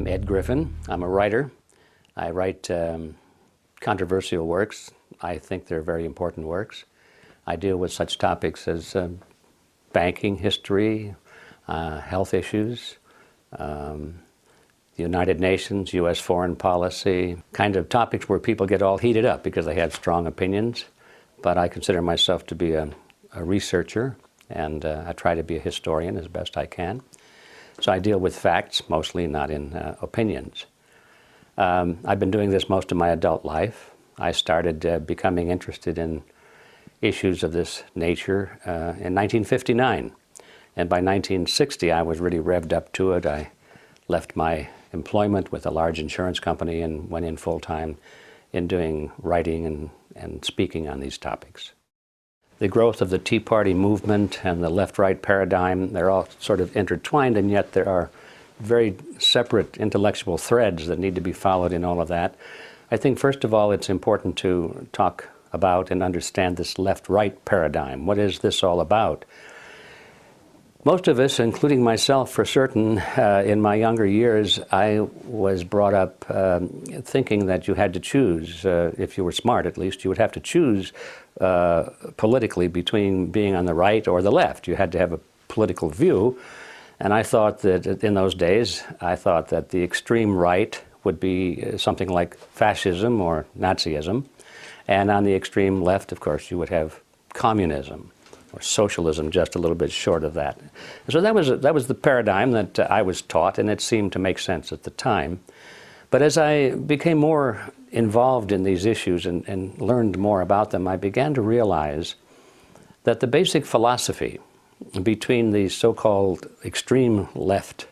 Ed Griffin. I'm a writer. I write controversial works. I think they're very important works. I deal with such topics as banking history, health issues, the United Nations, U.S. foreign policy, kind of topics where people get all heated up because they have strong opinions. But I consider myself to be a researcher, and I try to be a historian as best I can. So I deal with facts, mostly, not in opinions. I've been doing this most of my adult life. I started becoming interested in issues of this nature in 1959. And by 1960, I was really revved up to it. I left my employment with a large insurance company and went in full-time in doing writing and speaking on these topics. The growth of the Tea Party movement and the left-right paradigm, they're all sort of intertwined, and yet there are very separate intellectual threads that need to be followed in all of that. I think, first of all, it's important to talk about and understand this left-right paradigm. What is this all about? Most of us, including myself for certain, in my younger years, I was brought up thinking that you had to choose, if you were smart at least, you would have to choose politically between being on the right or the left. You had to have a political view. And I thought that in those days, I thought that the extreme right would be something like fascism or Nazism. And on the extreme left, of course, you would have communism or socialism, just a little bit short of that. So that was the paradigm that I was taught, and it seemed to make sense at the time. But as I became more involved in these issues and learned more about them, I began to realize that the basic philosophy between the so-called extreme left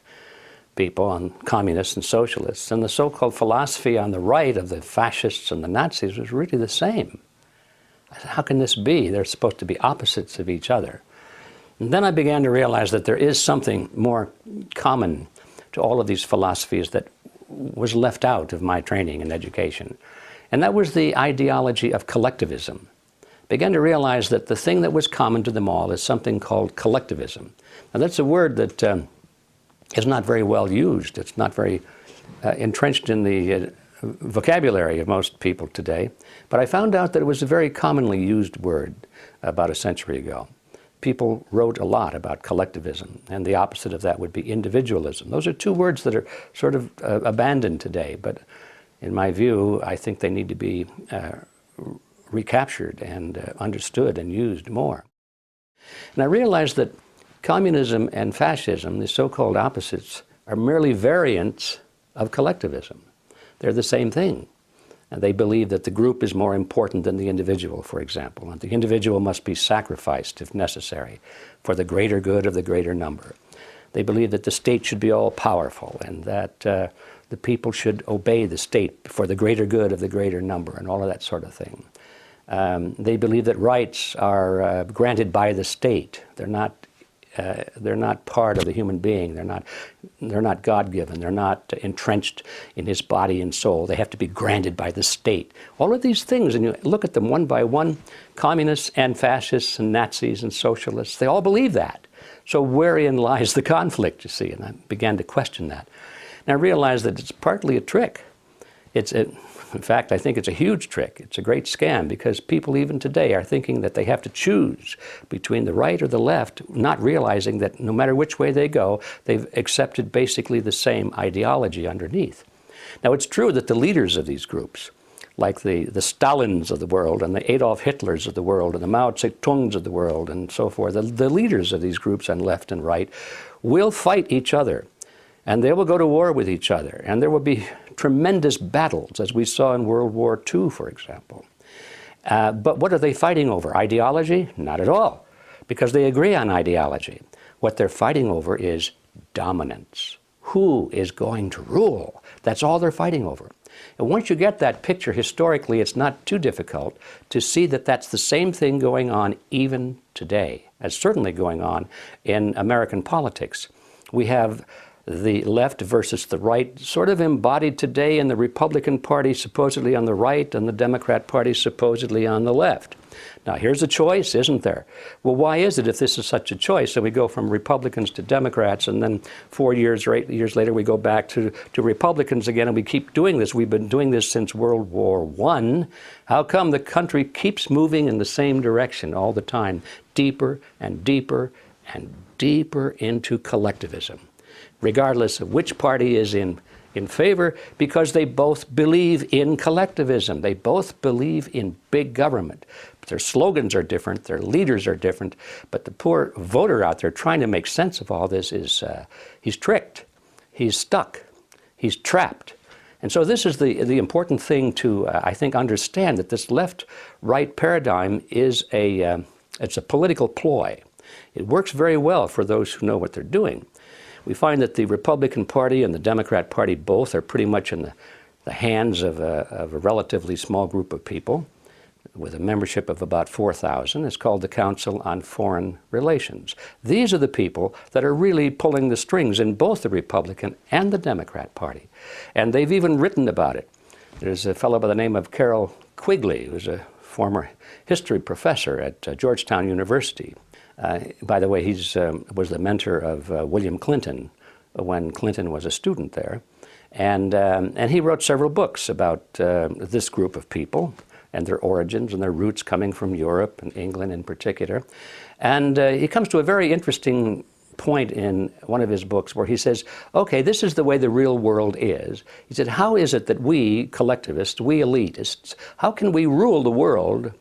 people, on communists and socialists, and the so-called philosophy on the right of the fascists and the Nazis was really the same. I said, how can this be? They're supposed to be opposites of each other. And then I began to realize that there is something more common to all of these philosophies that was left out of my training and education. And that was the ideology of collectivism. I began to realize that the thing that was common to them all is something called collectivism. Now that's a word that is not very well used. It's not very entrenched in the vocabulary of most people today. But I found out that it was a very commonly used word about a century ago. People wrote a lot about collectivism, and the opposite of that would be individualism. Those are two words that are sort of abandoned today, but in my view, I think they need to be recaptured and understood and used more. And I realized that communism and fascism, the so-called opposites, are merely variants of collectivism. They're the same thing. And they believe that the group is more important than the individual, for example, and the individual must be sacrificed, if necessary, for the greater good of the greater number. They believe that the state should be all-powerful and that the people should obey the state for the greater good of the greater number and all of that sort of thing. They believe that rights are granted by the state. They're not part of the human being. They're not God-given. They're not entrenched in his body and soul. They have to be granted by the state. All of these things, and you look at them one by one, communists and fascists and Nazis and socialists, they all believe that. So wherein lies the conflict, you see? And I began to question that. And I realized that it's partly a trick. In fact, I think it's a huge trick. It's a great scam because people even today are thinking that they have to choose between the right or the left, not realizing that no matter which way they go, they've accepted basically the same ideology underneath. Now, it's true that the leaders of these groups, like the Stalins of the world and the Adolf Hitlers of the world and the Mao Zedongs of the world and so forth, the leaders of these groups on left and right will fight each other. And they will go to war with each other. And there will be tremendous battles, as we saw in World War II, for example. But what are they fighting over? Ideology? Not at all, because they agree on ideology. What they're fighting over is dominance. Who is going to rule? That's all they're fighting over. And once you get that picture historically, it's not too difficult to see that that's the same thing going on even today, as certainly going on in American politics. We have the left versus the right, sort of embodied today in the Republican Party supposedly on the right and the Democrat Party supposedly on the left. Now, here's a choice, isn't there? Well, why is it if this is such a choice? So we go from Republicans to Democrats, and then 4 years or 8 years later, we go back to Republicans again, and we keep doing this. We've been doing this since World War I. How come the country keeps moving in the same direction all the time, deeper and deeper and deeper into collectivism, regardless of which party is in favor? Because they both believe in collectivism. They both believe in big government. But their slogans are different, their leaders are different, but the poor voter out there trying to make sense of all this is, he's tricked, he's stuck, he's trapped. And so this is the important thing to, I think, understand, that this left-right paradigm is it's a political ploy. It works very well for those who know what they're doing. We find that the Republican Party and the Democrat Party both are pretty much in the hands of a relatively small group of people with a membership of about 4,000. It's called the Council on Foreign Relations. These are the people that are really pulling the strings in both the Republican and the Democrat Party. And they've even written about it. There's a fellow by the name of Carroll Quigley, who's a former history professor at Georgetown University. By the way, he was the mentor of William Clinton when Clinton was a student there. And he wrote several books about this group of people and their origins and their roots coming from Europe and England in particular. And he comes to a very interesting point in one of his books where he says, okay, this is the way the real world is. He said, how is it that we collectivists, we elitists, how can we rule the world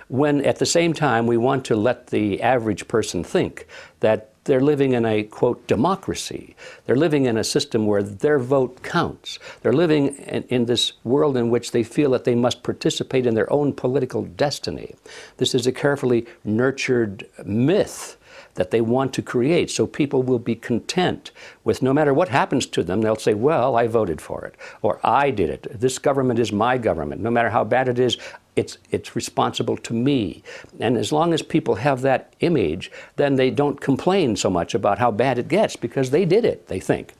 when at the same time we want to let the average person think that they're living in a, quote, democracy. They're living in a system where their vote counts. They're living in this world in which they feel that they must participate in their own political destiny. This is a carefully nurtured myth that they want to create, so people will be content with, no matter what happens to them, they'll say, well, I voted for it, or I did it. This government is my government. No matter how bad it is, it's responsible to me. And as long as people have that image, then they don't complain so much about how bad it gets, because they did it, they think.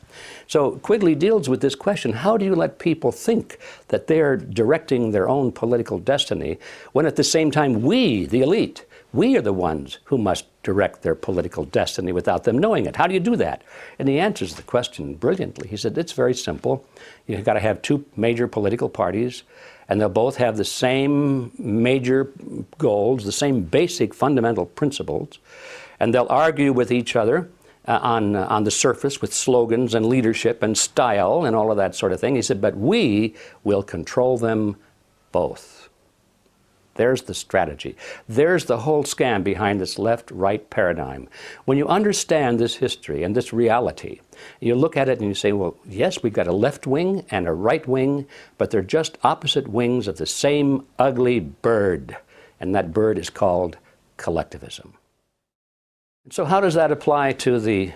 So Quigley deals with this question: how do you let people think that they're directing their own political destiny when at the same time we, the elite, we are the ones who must direct their political destiny without them knowing it? How do you do that? And he answers the question brilliantly. He said, it's very simple. You've got to have two major political parties, and they'll both have the same major goals, the same basic fundamental principles, and they'll argue with each other on the surface with slogans and leadership and style and all of that sort of thing. He said, but we will control them both. There's the strategy. There's the whole scam behind this left-right paradigm. When you understand this history and this reality, you look at it and you say, well, yes, we've got a left wing and a right wing, but they're just opposite wings of the same ugly bird. And that bird is called collectivism. So how does that apply to the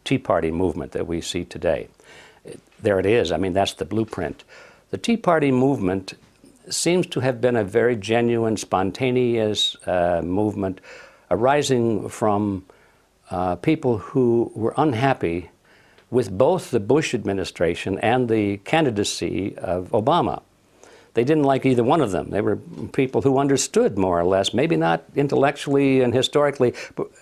Tea Party movement that we see today? There it is. I mean, that's the blueprint. The Tea Party movement seems to have been a very genuine, spontaneous movement arising from people who were unhappy with both the Bush administration and the candidacy of Obama. They didn't like either one of them. They were people who understood, more or less, maybe not intellectually and historically,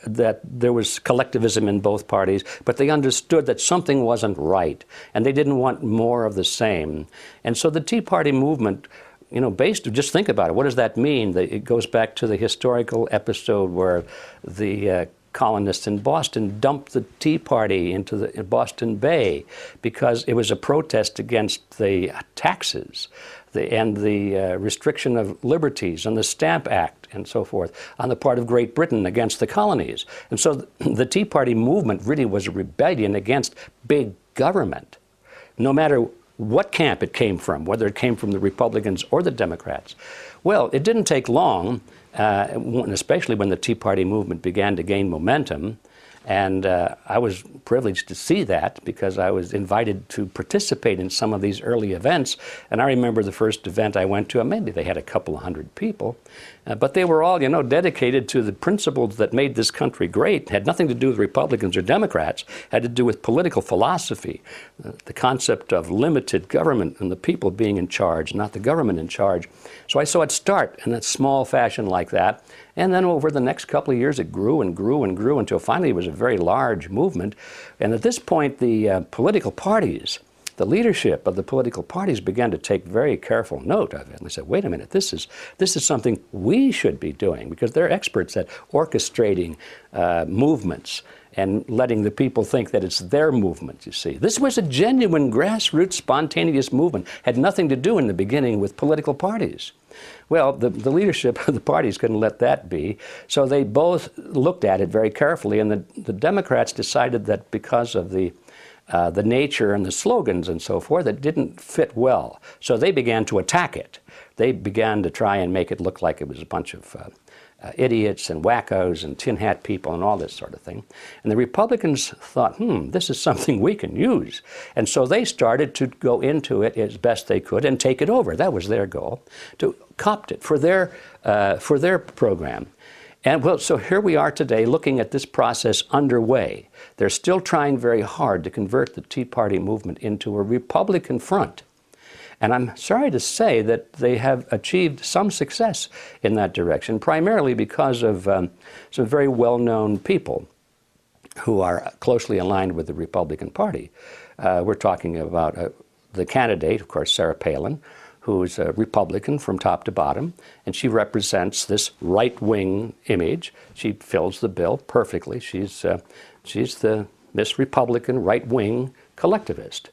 that there was collectivism in both parties, but they understood that something wasn't right, and they didn't want more of the same. And so the Tea Party movement, you know, just think about it. What does that mean? It goes back to the historical episode where the colonists in Boston dumped the Tea Party into the Boston Bay because it was a protest against the taxes and the restriction of liberties and the Stamp Act and so forth on the part of Great Britain against the colonies. And so the Tea Party movement really was a rebellion against big government, no matter what camp it came from, whether it came from the Republicans or the Democrats. Well, it didn't take long, especially when the Tea Party movement began to gain momentum, And I was privileged to see that because I was invited to participate in some of these early events. And I remember the first event I went to, and maybe they had a couple of hundred people, but they were all, dedicated to the principles that made this country great. It had nothing to do with Republicans or Democrats. It had to do with political philosophy, the concept of limited government and the people being in charge, not the government in charge. So I saw it start in a small fashion like that. And then over the next couple of years, it grew and grew and grew until finally it was a very large movement. And at this point, the political parties, the leadership of the political parties began to take very careful note of it. And they said, wait a minute, this is something we should be doing, because they're experts at orchestrating movements and letting the people think that it's their movement, you see. This was a genuine grassroots spontaneous movement. Had nothing to do in the beginning with political parties. Well, the leadership of the parties couldn't let that be, so they both looked at it very carefully, and the Democrats decided that because of the nature and the slogans and so forth, it didn't fit well. So they began to attack it. They began to try and make it look like it was a bunch of idiots and wackos and tin hat people and all this sort of thing. And the Republicans thought, this is something we can use. And so they started to go into it as best they could and take it over. That was their goal, to copt it for their program. And well, so here we are today looking at this process underway. They're still trying very hard to convert the Tea Party movement into a Republican front. And I'm sorry to say that they have achieved some success in that direction, primarily because of some very well-known people who are closely aligned with the Republican Party. We're talking about the candidate, of course, Sarah Palin, who's a Republican from top to bottom, and she represents this right-wing image. She fills the bill perfectly. She's the Miss Republican right-wing collectivist.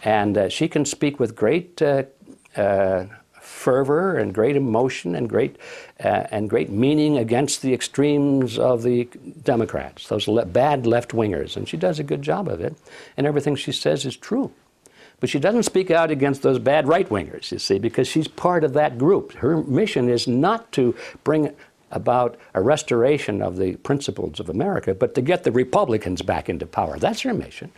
And she can speak with great fervor and great emotion and great meaning against the extremes of the Democrats, those bad left-wingers. And she does a good job of it, and everything she says is true. But she doesn't speak out against those bad right-wingers, you see, because she's part of that group. Her mission is not to bring about a restoration of the principles of America, but to get the Republicans back into power. That's her mission.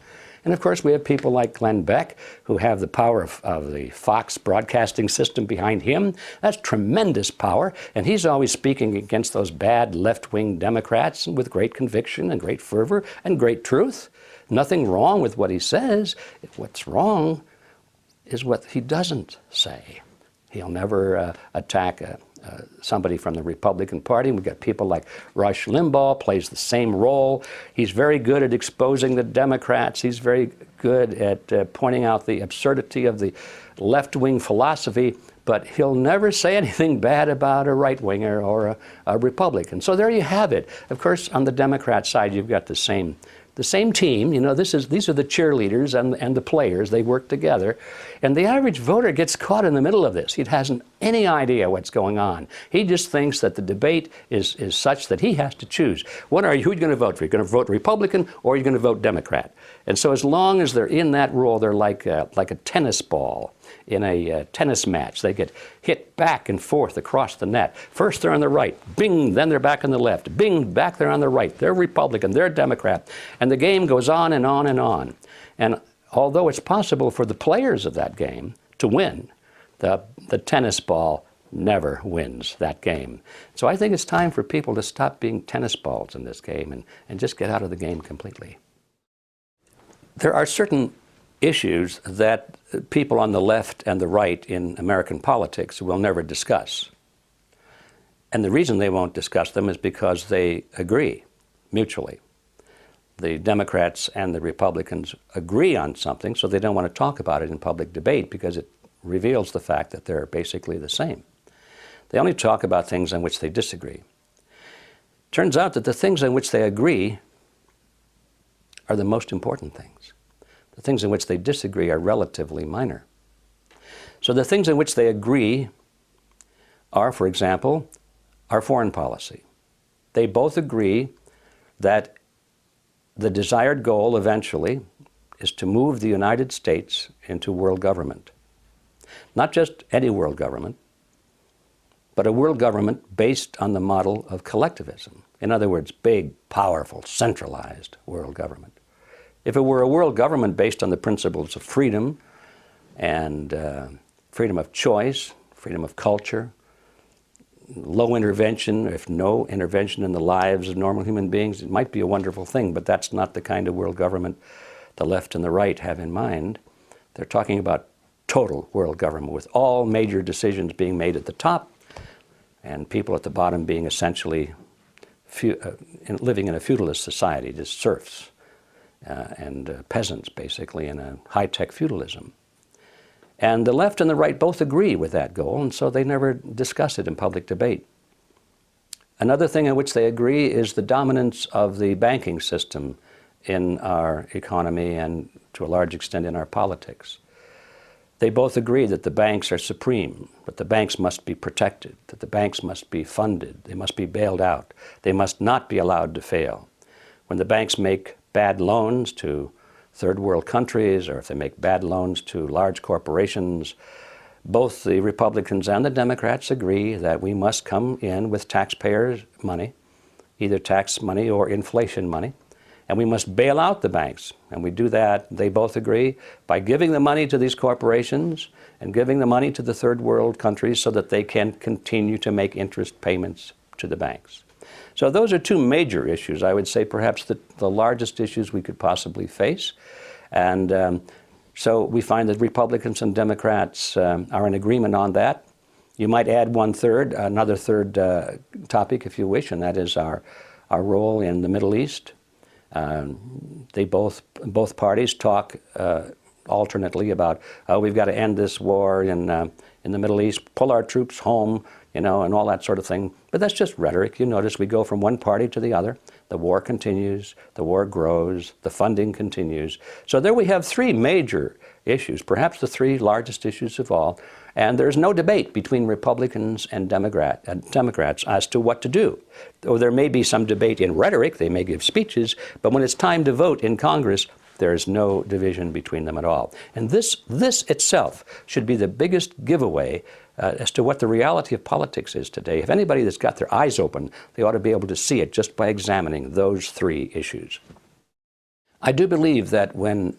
And of course, we have people like Glenn Beck, who have the power of the Fox broadcasting system behind him. That's tremendous power. And he's always speaking against those bad left-wing Democrats with great conviction and great fervor and great truth. Nothing wrong with what he says. What's wrong is what he doesn't say. He'll never attack somebody from the Republican Party. We've got people like Rush Limbaugh, plays the same role. He's very good at exposing the Democrats. He's very good at pointing out the absurdity of the left-wing philosophy, but he'll never say anything bad about a right-winger or a Republican. So there you have it. Of course, on the Democrat side, you've got the same team. These are the cheerleaders and the players. They work together. And the average voter gets caught in the middle of this. He hasn't any idea what's going on. He just thinks that the debate is such that he has to choose. Who are you going to vote for? Are you going to vote Republican or are you going to vote Democrat? And so as long as they're in that role, they're like a tennis ball in a tennis match. They get hit back and forth across the net. First they're on the right, bing, then they're back on the left, bing, back they're on the right. They're Republican, they're Democrat. And the game goes on and on and on. And although it's possible for the players of that game to win, the tennis ball never wins that game. So I think it's time for people to stop being tennis balls in this game and just get out of the game completely. There are certain issues that people on the left and the right in American politics will never discuss. And the reason they won't discuss them is because they agree mutually. The Democrats and the Republicans agree on something, so they don't want to talk about it in public debate because it reveals the fact that they're basically the same. They only talk about things on which they disagree. Turns out that the things on which they agree are the most important things. The things in which they disagree are relatively minor. So the things in which they agree are, for example, our foreign policy. They both agree that the desired goal eventually is to move the United States into world government. Not just any world government, but a world government based on the model of collectivism. In other words, big, powerful, centralized world government. If it were a world government based on the principles of freedom and freedom of choice, freedom of culture, low intervention, if no intervention in the lives of normal human beings, it might be a wonderful thing, but that's not the kind of world government the left and the right have in mind. They're talking about total world government with all major decisions being made at the top and people at the bottom being essentially living in a feudalist society, just serfs and peasants, basically, in a high-tech feudalism. And the left and the right both agree with that goal, and so they never discuss it in public debate. Another thing in which they agree is the dominance of the banking system in our economy and, to a large extent, in our politics. They both agree that the banks are supreme, that the banks must be protected, that the banks must be funded, they must be bailed out, they must not be allowed to fail. When the banks make bad loans to third world countries, or if they make bad loans to large corporations, both the Republicans and the Democrats agree that we must come in with taxpayers' money, either tax money or inflation money, and we must bail out the banks. And we do that, they both agree, by giving the money to these corporations and giving the money to the third world countries so that they can continue to make interest payments to the banks. So those are two major issues, I would say perhaps the largest issues we could possibly face. And so we find that Republicans and Democrats are in agreement on that. You might add another third topic if you wish, and that is our role in the Middle East. Both parties talk alternately about, oh, we've got to end this war in the Middle East, pull our troops home, and all that sort of thing. But that's just rhetoric. You notice we go from one party to the other. The war continues, the war grows, the funding continues. So there we have three major issues, perhaps the three largest issues of all. And there's no debate between Republicans and Democrats as to what to do. Though there may be some debate in rhetoric, they may give speeches, but when it's time to vote in Congress, there is no division between them at all. And this itself should be the biggest giveaway as to what the reality of politics is today. If anybody that's got their eyes open, they ought to be able to see it just by examining those three issues. I do believe that when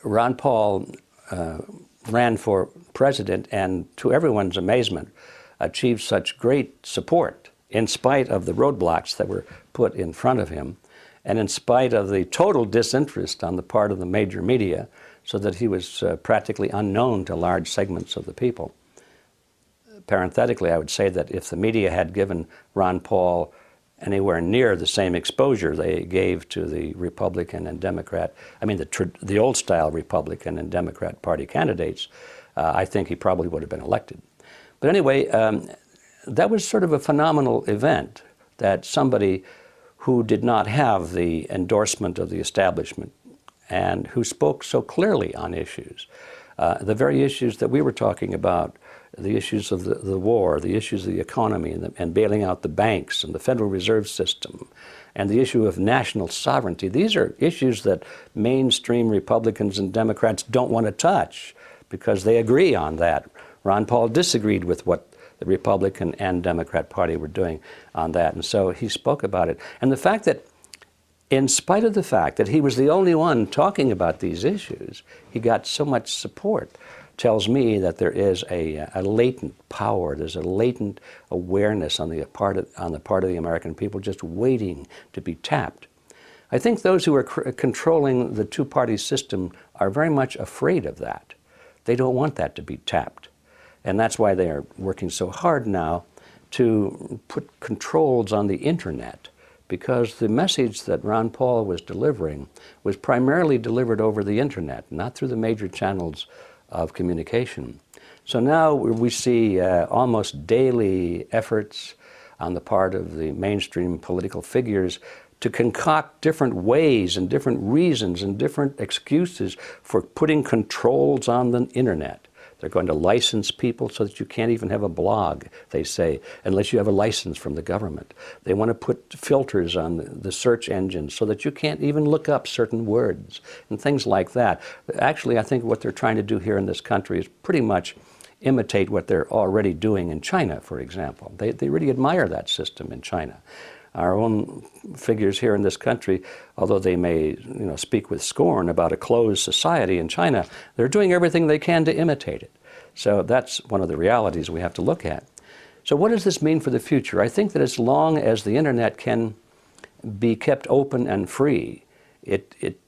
Ron Paul ran for president and, to everyone's amazement, achieved such great support in spite of the roadblocks that were put in front of him and in spite of the total disinterest on the part of the major media, so that he was practically unknown to large segments of the people. Parenthetically, I would say that if the media had given Ron Paul anywhere near the same exposure they gave to the Republican and Democrat, the old-style Republican and Democrat Party candidates, I think he probably would have been elected. But anyway, that was sort of a phenomenal event, that somebody who did not have the endorsement of the establishment and who spoke so clearly on issues, the very issues that we were talking about, the issues of the war, the issues of the economy and bailing out the banks and the Federal Reserve System, and the issue of national sovereignty. These are issues that mainstream Republicans and Democrats don't want to touch because they agree on that. Ron Paul disagreed with what the Republican and Democrat Party were doing on that, and so he spoke about it. And the fact that, in spite of the fact that he was the only one talking about these issues, he got so much support, tells me that there is a latent power, there's a latent awareness on the part of the American people just waiting to be tapped. I think those who are controlling the two-party system are very much afraid of that. They don't want that to be tapped. And that's why they are working so hard now to put controls on the internet, because the message that Ron Paul was delivering was primarily delivered over the internet, not through the major channels of communication. So now we see almost daily efforts on the part of the mainstream political figures to concoct different ways and different reasons and different excuses for putting controls on the internet. They're going to license people so that you can't even have a blog, they say, unless you have a license from the government. They want to put filters on the search engines so that you can't even look up certain words and things like that. Actually, I think what they're trying to do here in this country is pretty much imitate what they're already doing in China, for example. They really admire that system in China. Our own figures here in this country, although they may speak with scorn about a closed society in China, they're doing everything they can to imitate it. So that's one of the realities we have to look at. So what does this mean for the future? I think that as long as the internet can be kept open and free, it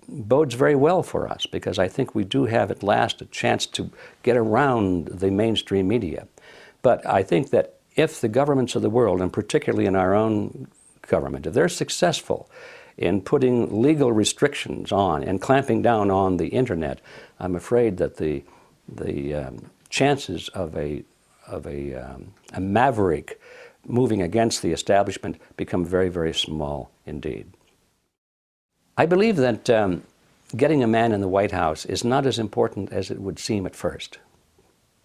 bodes very well for us, because I think we do have at last a chance to get around the mainstream media. But I think that if the governments of the world, and particularly in our own government, if they're successful in putting legal restrictions on and clamping down on the internet, I'm afraid that the chances of a maverick moving against the establishment become very, very small indeed. I believe that getting a man in the White House is not as important as it would seem at first.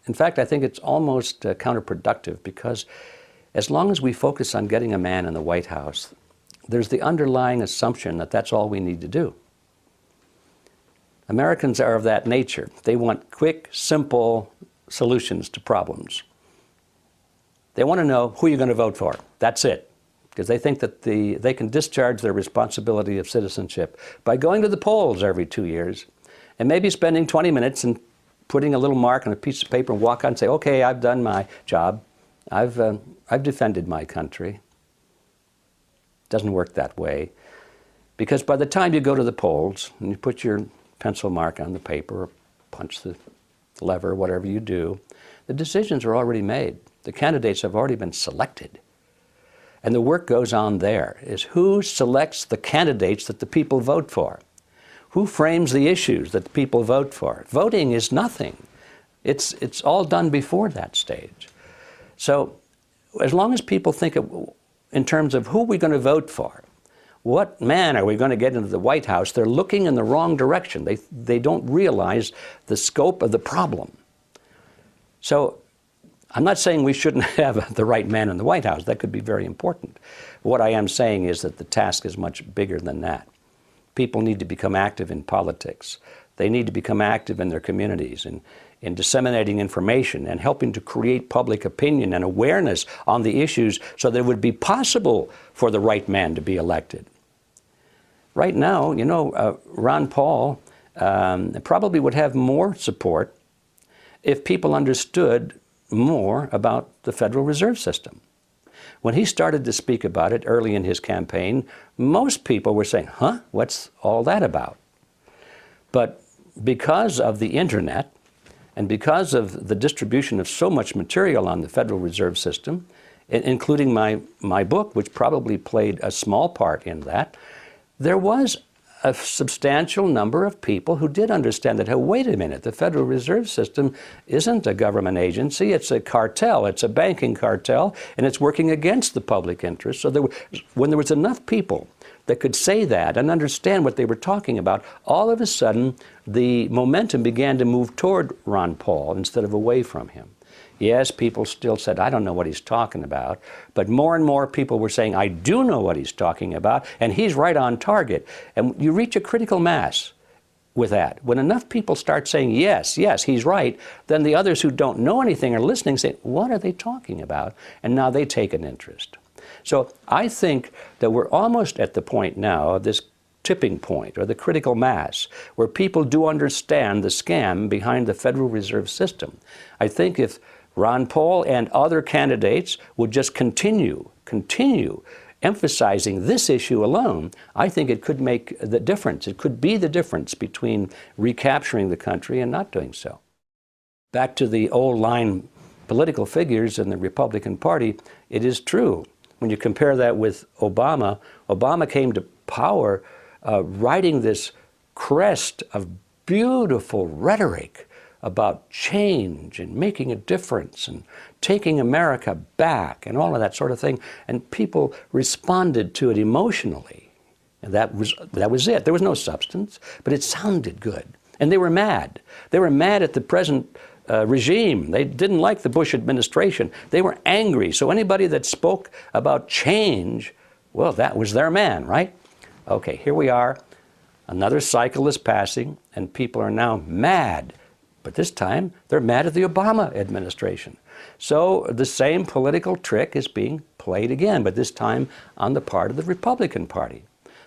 In fact, I think it's almost counterproductive, because as long as we focus on getting a man in the White House, there's the underlying assumption that that's all we need to do. Americans are of that nature. They want quick, simple solutions to problems. They want to know who you're going to vote for. That's it. Because they think that they can discharge their responsibility of citizenship by going to the polls every 2 years and maybe spending 20 minutes and putting a little mark on a piece of paper and walk out and say, okay, I've done my job. I've defended my country. It doesn't work that way. Because by the time you go to the polls and you put your pencil mark on the paper or punch the lever, whatever you do, the decisions are already made. The candidates have already been selected. And the work goes on there, is who selects the candidates that the people vote for? Who frames the issues that the people vote for? Voting is nothing. It's all done before that stage. So as long as people think in terms of who we're going to vote for, what man are we going to get into the White House, they're looking in the wrong direction. They don't realize the scope of the problem. So I'm not saying we shouldn't have the right man in the White House. That could be very important. What I am saying is that the task is much bigger than that. People need to become active in politics. They need to become active in their communities and in disseminating information and helping to create public opinion and awareness on the issues so that it would be possible for the right man to be elected. Right now, Ron Paul probably would have more support if people understood more about the Federal Reserve System. When he started to speak about it early in his campaign, most people were saying, huh, what's all that about? But because of the internet and because of the distribution of so much material on the Federal Reserve System, including my book, which probably played a small part in that, there was a substantial number of people who did understand that, hey, wait a minute, the Federal Reserve System isn't a government agency, it's a cartel, it's a banking cartel, and it's working against the public interest. So when there was enough people that could say that and understand what they were talking about, all of a sudden the momentum began to move toward Ron Paul instead of away from him. Yes, people still said, I don't know what he's talking about, but more and more people were saying, I do know what he's talking about, and he's right on target. And you reach a critical mass with that. When enough people start saying, yes, yes, he's right, then the others who don't know anything are listening, say, what are they talking about? And now they take an interest. So I think that we're almost at the point now of this tipping point, or the critical mass, where people do understand the scam behind the Federal Reserve System. I think if Ron Paul and other candidates would just continue emphasizing this issue alone, I think it could make the difference. It could be the difference between recapturing the country and not doing so. Back to the old line political figures in the Republican Party, it is true. When you compare that with Obama, Obama came to power riding this crest of beautiful rhetoric about change and making a difference and taking America back and all of that sort of thing. And people responded to it emotionally. And that was it. There was no substance, but it sounded good. And they were mad. They were mad at the present regime. They didn't like the Bush administration. They were angry. So anybody that spoke about change, well, that was their man, right? Okay, here we are. Another cycle is passing, and people are now mad But this time, they're mad at the Obama administration. So the same political trick is being played again, but this time on the part of the Republican Party.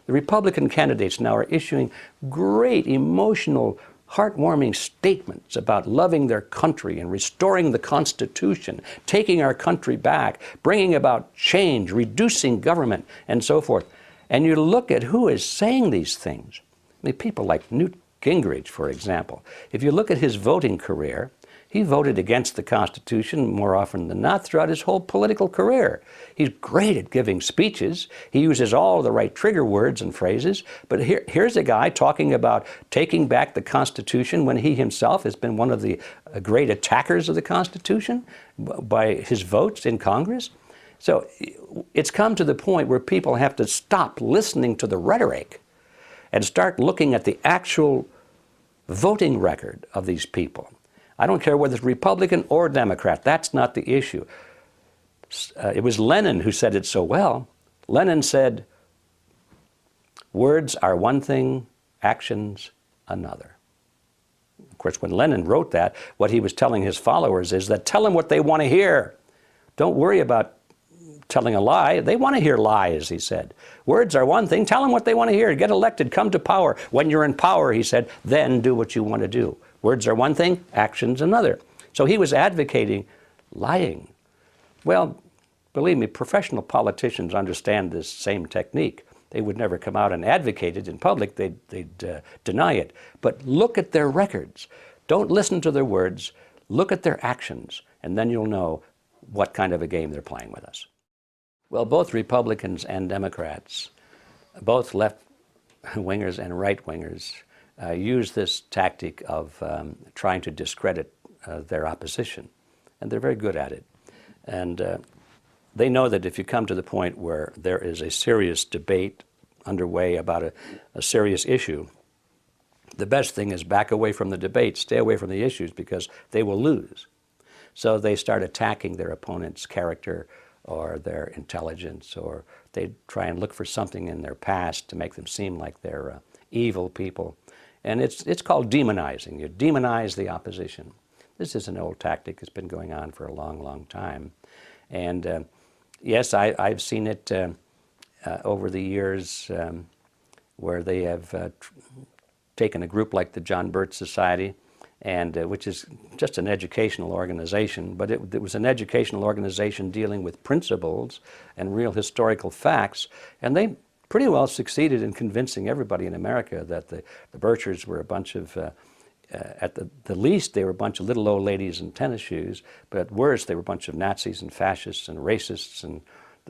The Republican candidates now are issuing great emotional, heartwarming statements about loving their country and restoring the Constitution, taking our country back, bringing about change, reducing government, and so forth. And you look at who is saying these things. I mean, people like Newt Gingrich, for example. If you look at his voting career, he voted against the Constitution more often than not throughout his whole political career. He's great at giving speeches. He uses all the right trigger words and phrases. But here's a guy talking about taking back the Constitution when he himself has been one of the great attackers of the Constitution by his votes in Congress. So it's come to the point where people have to stop listening to the rhetoric and start looking at the actual voting record of these people. I don't care whether it's Republican or Democrat. That's not the issue. It was Lenin who said it so well. Lenin said, words are one thing, actions another. Of course, when Lenin wrote that, what he was telling his followers is that tell them what they want to hear. Don't worry about telling a lie. They want to hear lies, he said. Words are one thing. Tell them what they want to hear. Get elected. Come to power. When you're in power, he said, then do what you want to do. Words are one thing, actions another. So he was advocating lying. Well, believe me, professional politicians understand this same technique. They would never come out and advocate it in public. They'd deny it. But look at their records. Don't listen to their words. Look at their actions, and then you'll know what kind of a game they're playing with us. Well, both Republicans and Democrats, both left-wingers and right-wingers, use this tactic of trying to discredit their opposition. And they're very good at it. And they know that if you come to the point where there is a serious debate underway about a serious issue, the best thing is back away from the debate, stay away from the issues, because they will lose. So they start attacking their opponent's character or their intelligence, or they try and look for something in their past to make them seem like they're evil people. And it's called demonizing. You demonize the opposition. This is an old tactic that's been going on for a long, long time. And yes, I've seen it over the years where they have taken a group like the John Birch Society, and which is just an educational organization, but it was an educational organization dealing with principles and real historical facts, and they pretty well succeeded in convincing everybody in America that the Birchers were a bunch of, at the least, they were a bunch of little old ladies in tennis shoes, but at worst, they were a bunch of Nazis and fascists and racists, and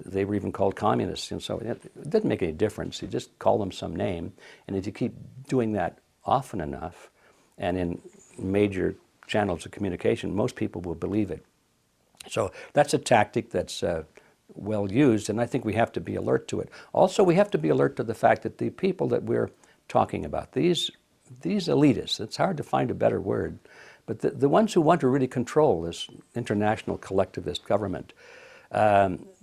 they were even called communists. And so it didn't make any difference. You just call them some name, and if you keep doing that often enough, and in major channels of communication, most people will believe it. So that's a tactic that's well used, and I think we have to be alert to it. Also, we have to be alert to the fact that the people that we're talking about, these elitists, it's hard to find a better word, but the ones who want to really control this international collectivist government,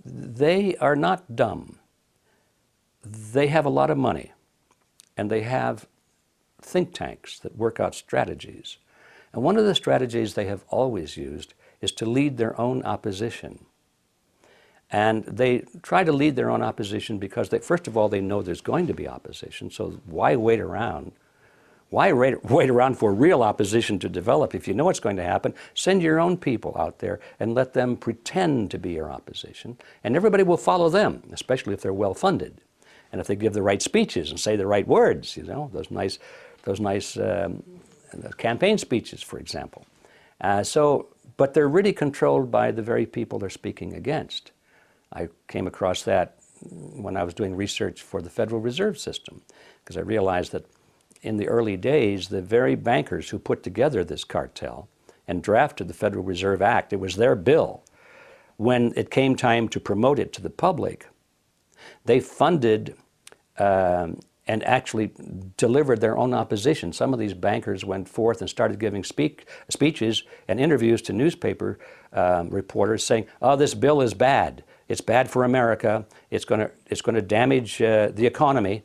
they are not dumb. They have a lot of money, and they have think tanks that work out strategies. And one of the strategies they have always used is to lead their own opposition. And they try to lead their own opposition because, first of all, they know there's going to be opposition, so why wait around? Why wait around for real opposition to develop? If you know what's going to happen, send your own people out there and let them pretend to be your opposition, and everybody will follow them, especially if they're well-funded. And if they give the right speeches and say the right words, you know, those nice campaign speeches, for example. But they're really controlled by the very people they're speaking against. I came across that when I was doing research for the Federal Reserve System, because I realized that in the early days, the very bankers who put together this cartel and drafted the Federal Reserve Act, it was their bill. When it came time to promote it to the public, they funded and actually delivered their own opposition. Some of these bankers went forth and started giving speeches and interviews to newspaper reporters saying, oh, this bill is bad. It's bad for America. It's going to damage the economy.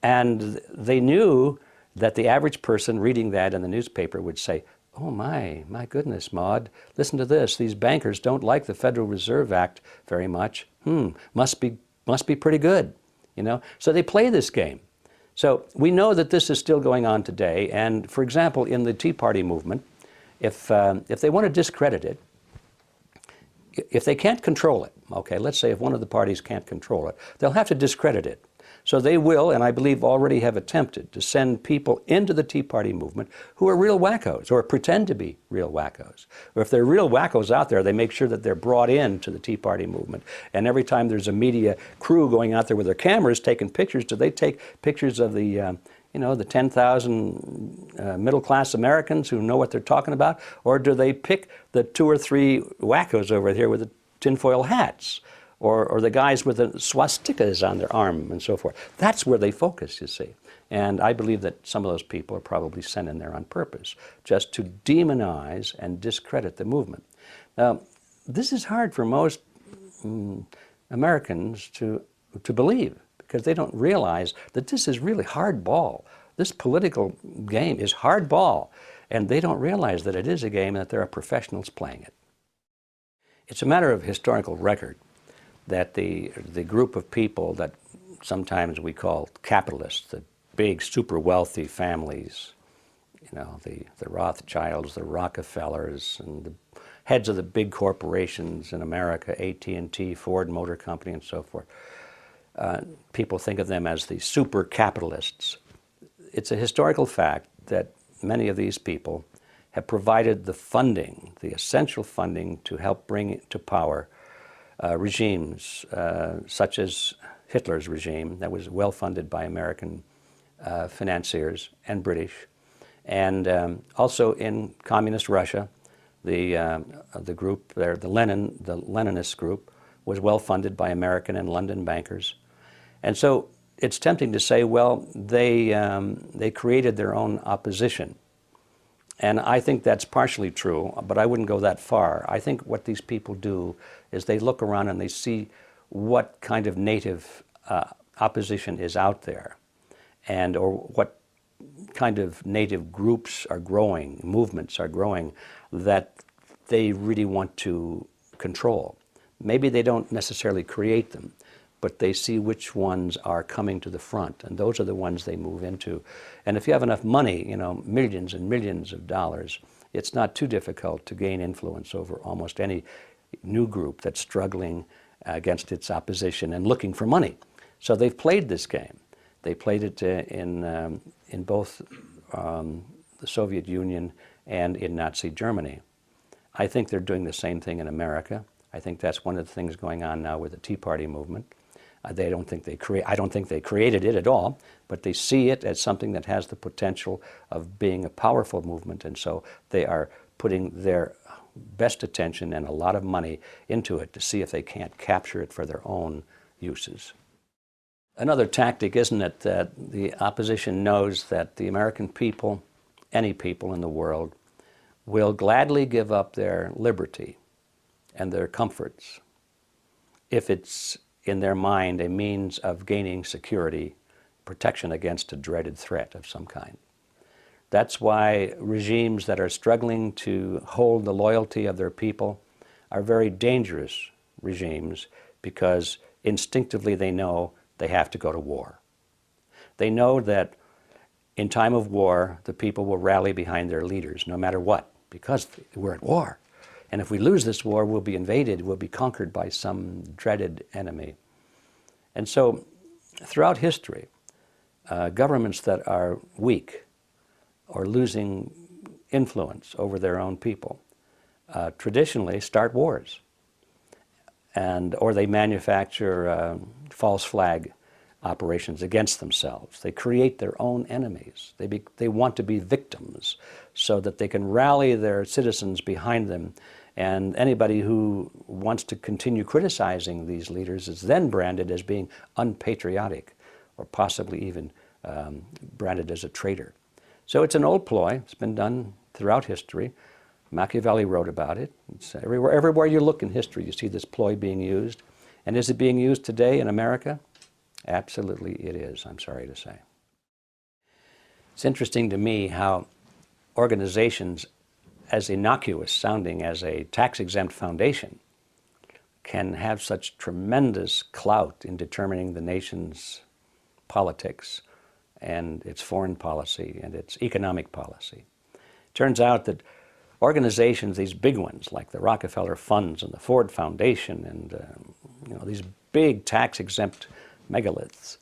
And they knew that the average person reading that in the newspaper would say, Oh my goodness, Maud, listen to this. These bankers don't like the Federal Reserve Act very much. Must be pretty good, you know? So they play this game. So we know that this is still going on today. And for example, in the Tea Party movement, if they want to discredit it, if they can't control it, okay, let's say if one of the parties can't control it, they'll have to discredit it. So they will, and I believe already have attempted, to send people into the Tea Party movement who are real wackos or pretend to be real wackos. Or if they're real wackos out there, they make sure that they're brought into the Tea Party movement. And every time there's a media crew going out there with their cameras taking pictures, do they take pictures of the, you know, the 10,000 middle-class Americans who know what they're talking about? Or do they pick the 2 or 3 wackos over here with the tinfoil hats? Or the guys with the swastikas on their arm and so forth. That's where they focus, you see. And I believe that some of those people are probably sent in there on purpose, just to demonize and discredit the movement. Now, this is hard for most Americans to believe, because they don't realize that this is really hardball. This political game is hardball, and they don't realize that it is a game and that there are professionals playing it. It's a matter of historical record that the group of people that sometimes we call capitalists, the big, super wealthy families, you know, the Rothschilds, the Rockefellers, and the heads of the big corporations in America, AT&T, Ford Motor Company, and so forth. People think of them as the super capitalists. It's a historical fact that many of these people have provided the funding, the essential funding, to help bring to power regimes such as Hitler's regime that was well funded by American financiers and British, and also in communist Russia, the group there, the Leninist group, was well funded by American and London bankers. And so it's tempting to say, well, they created their own opposition. And I think that's partially true, but I wouldn't go that far. I think what these people do is they look around and they see what kind of native opposition is out there, and or what kind of native groups are growing, movements are growing, that they really want to control. Maybe they don't necessarily create them, but they see which ones are coming to the front, and those are the ones they move into. And if you have enough money, you know, millions and millions of dollars, it's not too difficult to gain influence over almost any new group that's struggling against its opposition and looking for money. So they've played this game. They played it in both the Soviet Union and in Nazi Germany. I think they're doing the same thing in America. I think that's one of the things going on now with the Tea Party movement. I don't think they created it at all, but they see it as something that has the potential of being a powerful movement, and so they are putting their best attention and a lot of money into it to see if they can't capture it for their own uses. Another tactic, isn't it, that the opposition knows that the American people, any people in the world, will gladly give up their liberty and their comforts if it's in their mind a means of gaining security, protection against a dreaded threat of some kind. That's why regimes that are struggling to hold the loyalty of their people are very dangerous regimes, because instinctively they know they have to go to war. They know that in time of war, the people will rally behind their leaders no matter what, because we're at war. And if we lose this war, we'll be invaded, we'll be conquered by some dreaded enemy. And so throughout history, governments that are weak or losing influence over their own people traditionally start wars, or they manufacture false flag operations against themselves. They create their own enemies. They want to be victims so that they can rally their citizens behind them, and anybody who wants to continue criticizing these leaders is then branded as being unpatriotic, or possibly even branded as a traitor. So it's an old ploy. It's been done throughout history. Machiavelli wrote about it. It's everywhere you look in history, you see this ploy being used. And is it being used today in America? Absolutely it is, I'm sorry to say. It's interesting to me how organizations as innocuous sounding as a tax-exempt foundation can have such tremendous clout in determining the nation's politics and its foreign policy and its economic policy. Turns out that organizations, these big ones like the Rockefeller Funds and the Ford Foundation and these big tax-exempt megaliths,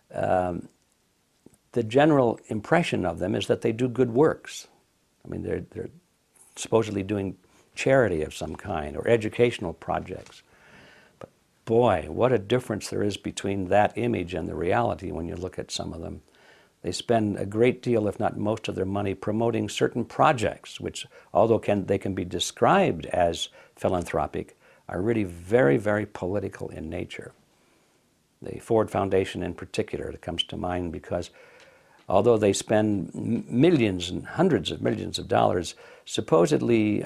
the general impression of them is that they do good works. I mean, they're supposedly doing charity of some kind or educational projects. But boy, what a difference there is between that image and the reality when you look at some of them. They spend a great deal, if not most of their money, promoting certain projects, which, although they can be described as philanthropic, are really very, very political in nature. The Ford Foundation in particular, it comes to mind because although they spend millions and hundreds of millions of dollars supposedly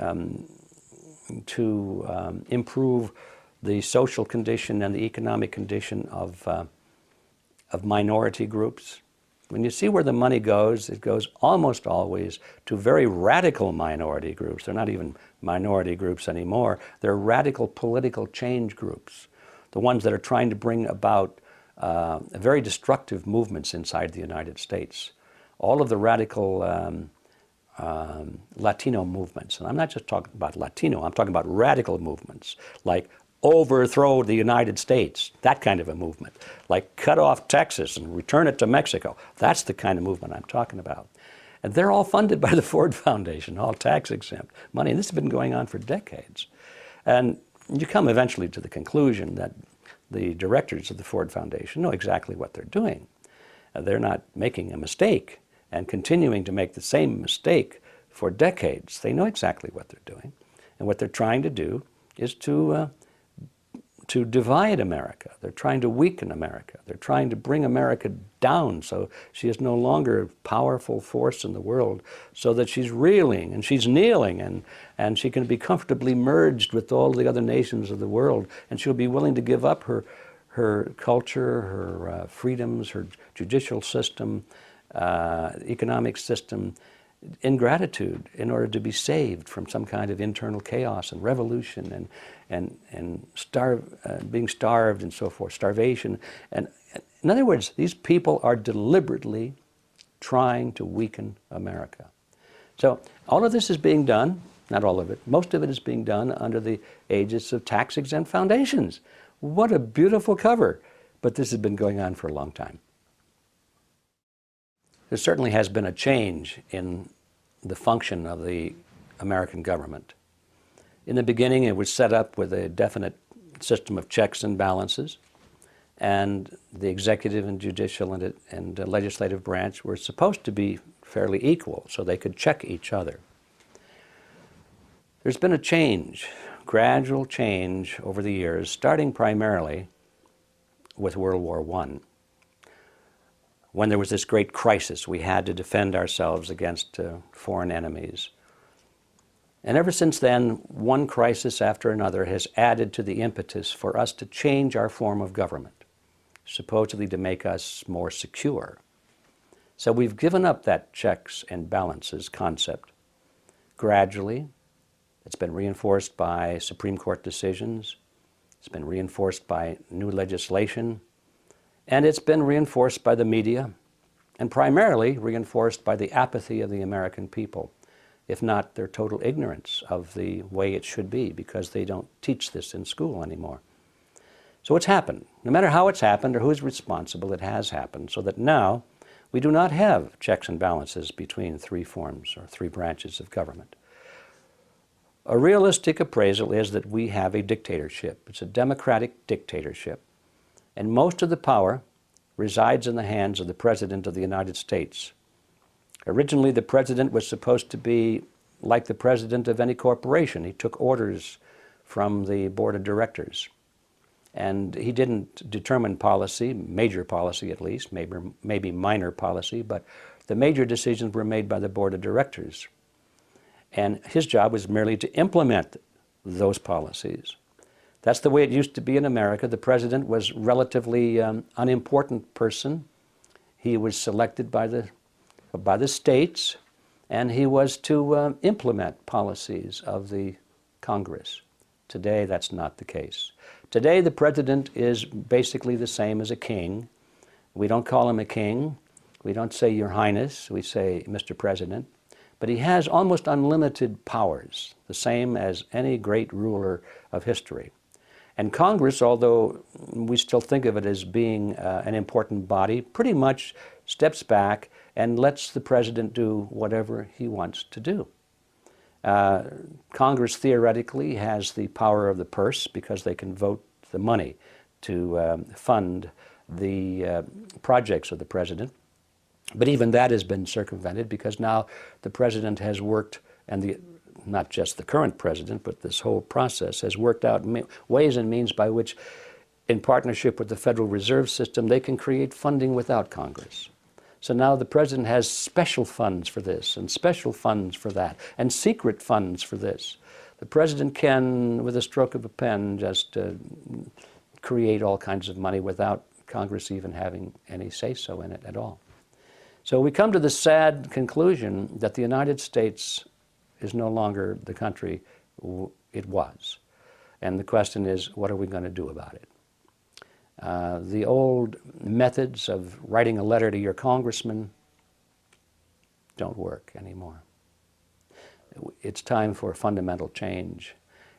to improve the social condition and the economic condition of minority groups, when you see where the money goes, it goes almost always to very radical minority groups. They're not even minority groups anymore. They're radical political change groups, the ones that are trying to bring about very destructive movements inside the United States. All of the radical Latino movements, and I'm not just talking about Latino, I'm talking about radical movements, like overthrow the United States, that kind of a movement, like cut off Texas and return it to Mexico. That's the kind of movement I'm talking about. And they're all funded by the Ford Foundation, all tax-exempt money. And this has been going on for decades. And you come eventually to the conclusion that the directors of the Ford Foundation know exactly what they're doing. They're not making a mistake and continuing to make the same mistake for decades. They know exactly what they're doing. And what they're trying to do is to divide America. They're trying to weaken America. They're trying to bring America down so she is no longer a powerful force in the world, so that she's reeling and she's kneeling and she can be comfortably merged with all the other nations of the world, and she'll be willing to give up her culture, her freedoms, her judicial system, economic system, in gratitude in order to be saved from some kind of internal chaos and revolution and being starved and so forth, starvation. And in other words, these people are deliberately trying to weaken America. So all of this is being done, not all of it, most of it is being done under the aegis of tax-exempt foundations. What a beautiful cover, but this has been going on for a long time. There certainly has been a change in the function of the American government. In the beginning, it was set up with a definite system of checks and balances, and the executive and judicial and legislative branch were supposed to be fairly equal, so they could check each other. There's been a change, gradual change over the years, starting primarily with World War I. When there was this great crisis, we had to defend ourselves against foreign enemies. And ever since then, one crisis after another has added to the impetus for us to change our form of government, supposedly to make us more secure. So we've given up that checks and balances concept. Gradually, it's been reinforced by Supreme Court decisions, it's been reinforced by new legislation, and it's been reinforced by the media, and primarily reinforced by the apathy of the American people, if not their total ignorance of the way it should be, because they don't teach this in school anymore. So what's happened? No matter how it's happened or who's responsible, it has happened, so that now we do not have checks and balances between three forms or three branches of government. A realistic appraisal is that we have a dictatorship. It's a democratic dictatorship. And most of the power resides in the hands of the President of the United States. Originally, the President was supposed to be like the President of any corporation. He took orders from the Board of Directors. And he didn't determine policy, major policy at least, maybe minor policy, but the major decisions were made by the Board of Directors. And his job was merely to implement those policies. That's the way it used to be in America. The president was a relatively unimportant person. He was selected by the states, and he was to implement policies of the Congress. Today, that's not the case. Today, the president is basically the same as a king. We don't call him a king. We don't say Your Highness. We say Mr. President. But he has almost unlimited powers, the same as any great ruler of history. And Congress, although we still think of it as being an important body, pretty much steps back and lets the president do whatever he wants to do. Congress theoretically has the power of the purse because they can vote the money to fund the projects of the president. But even that has been circumvented because now the president has worked, and not just the current president, but this whole process has worked out ways and means by which, in partnership with the Federal Reserve System, they can create funding without Congress. So now the president has special funds for this and special funds for that and secret funds for this. The president can, with a stroke of a pen, just create all kinds of money without Congress even having any say-so in it at all. So we come to the sad conclusion that the United States is no longer the country it was. And the question is, what are we going to do about it? The old methods of writing a letter to your congressman don't work anymore. It's time for fundamental change.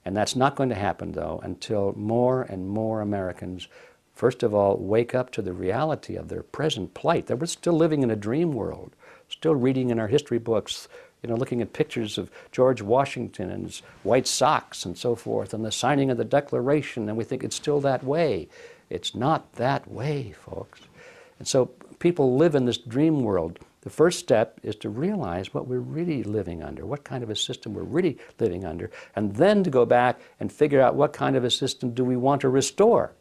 And that's not going to happen, though, until more and more Americans, first of all, wake up to the reality of their present plight. That we're still living in a dream world, still reading in our history books, looking at pictures of George Washington and his white socks and so forth, and the signing of the Declaration, and we think it's still that way. It's not that way, folks. And so people live in this dream world. The first step is to realize what we're really living under, what kind of a system we're really living under, and then to go back and figure out what kind of a system do we want to restore.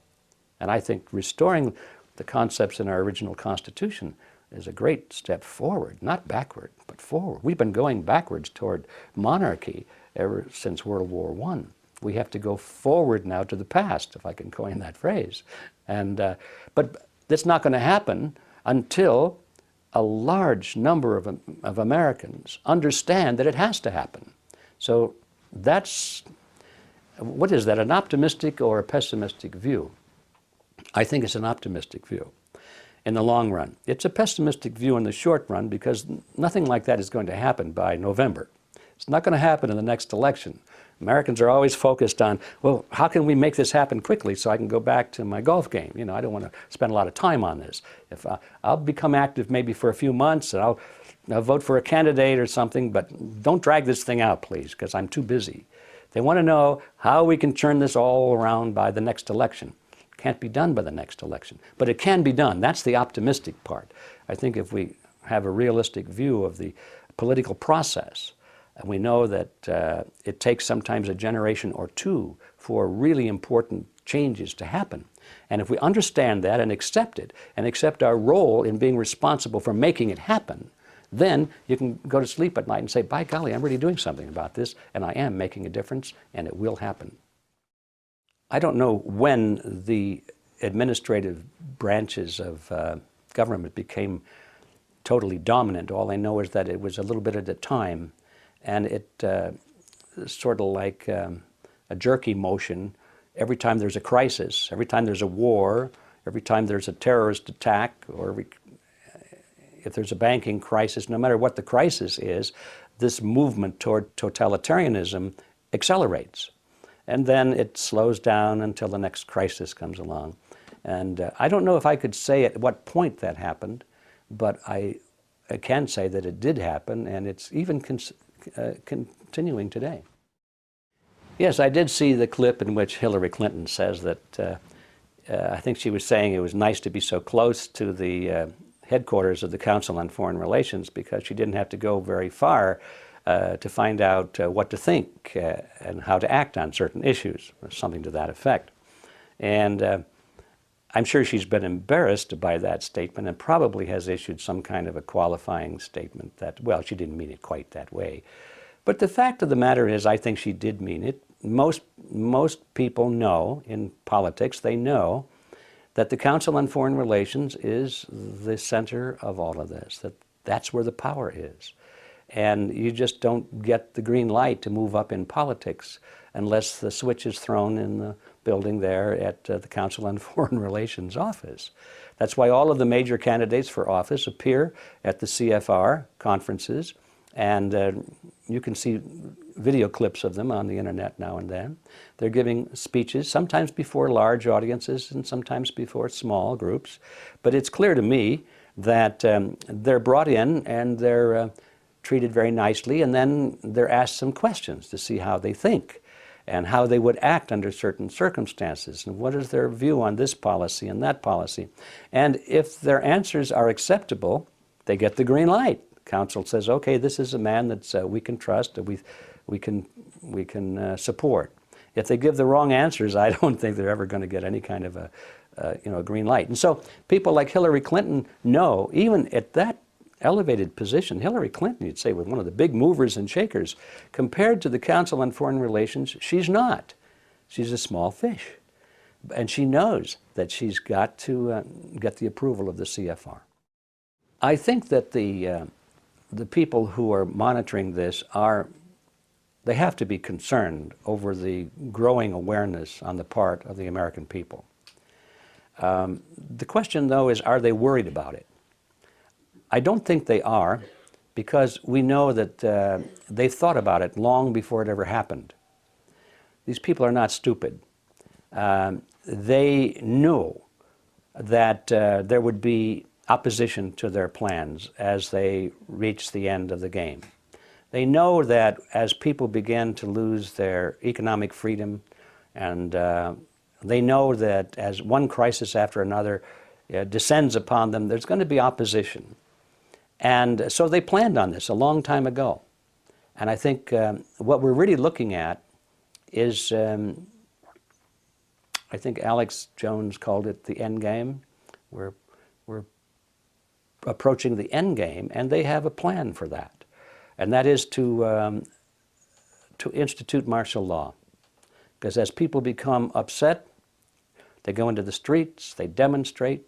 And I think restoring the concepts in our original Constitution is a great step forward, not backward, but forward. We've been going backwards toward monarchy ever since World War I. We have to go forward now to the past, if I can coin that phrase. But that's not going to happen until a large number of Americans understand that it has to happen. So that's, what is that, an optimistic or a pessimistic view? I think it's an optimistic view in the long run. It's a pessimistic view in the short run because nothing like that is going to happen by November. It's not going to happen in the next election. Americans are always focused on, well, how can we make this happen quickly so I can go back to my golf game? I don't want to spend a lot of time on this. If I'll become active maybe for a few months and I'll vote for a candidate or something, but don't drag this thing out, please, because I'm too busy. They want to know how we can turn this all around by the next election. Can't be done by the next election, but it can be done. That's the optimistic part. I think if we have a realistic view of the political process, and we know that it takes sometimes a generation or two for really important changes to happen. And if we understand that and accept it, and accept our role in being responsible for making it happen, then you can go to sleep at night and say, by golly, I'm really doing something about this, and I am making a difference, and it will happen. I don't know when the administrative branches of government became totally dominant. All I know is that it was a little bit at a time, and it sort of like a jerky motion. Every time there's a crisis, every time there's a war, every time there's a terrorist attack, or if there's a banking crisis, no matter what the crisis is, this movement toward totalitarianism accelerates. And then it slows down until the next crisis comes along. And I don't know if I could say at what point that happened, but I can say that it did happen, and it's even continuing today. Yes, I did see the clip in which Hillary Clinton says that, I think she was saying it was nice to be so close to the headquarters of the Council on Foreign Relations because she didn't have to go very far to find out what to think and how to act on certain issues, or something to that effect. And I'm sure she's been embarrassed by that statement and probably has issued some kind of a qualifying statement that, well, she didn't mean it quite that way. But the fact of the matter is, I think she did mean it. Most people know in politics, they know that the Council on Foreign Relations is the center of all of this, that's where the power is. And you just don't get the green light to move up in politics unless the switch is thrown in the building there at the Council on Foreign Relations office. That's why all of the major candidates for office appear at the CFR conferences, and you can see video clips of them on the internet now and then. They're giving speeches, sometimes before large audiences and sometimes before small groups. But it's clear to me that they're brought in and they're treated very nicely, and then they're asked some questions to see how they think and how they would act under certain circumstances, and what is their view on this policy and that policy. And if their answers are acceptable, they get the green light. Council says, okay, this is a man that we can trust, that we can support. If they give the wrong answers, I don't think they're ever going to get any kind of a green light. And so people like Hillary Clinton know, even at that elevated position, Hillary Clinton, you'd say, was one of the big movers and shakers. Compared to the Council on Foreign Relations, she's not. She's a small fish. And she knows that she's got to get the approval of the CFR. I think that the people who are monitoring this they have to be concerned over the growing awareness on the part of the American people. The question, though, is, are they worried about it? I don't think they are, because we know that they've thought about it long before it ever happened. These people are not stupid. They knew that there would be opposition to their plans as they reached the end of the game. They know that as people begin to lose their economic freedom, and they know that as one crisis after another descends upon them, there's going to be opposition. And so they planned on this a long time ago. And I think what we're really looking at is, I think Alex Jones called it the end game. We're approaching the end game, and they have a plan for that. And that is to institute martial law. Because as people become upset, they go into the streets, they demonstrate,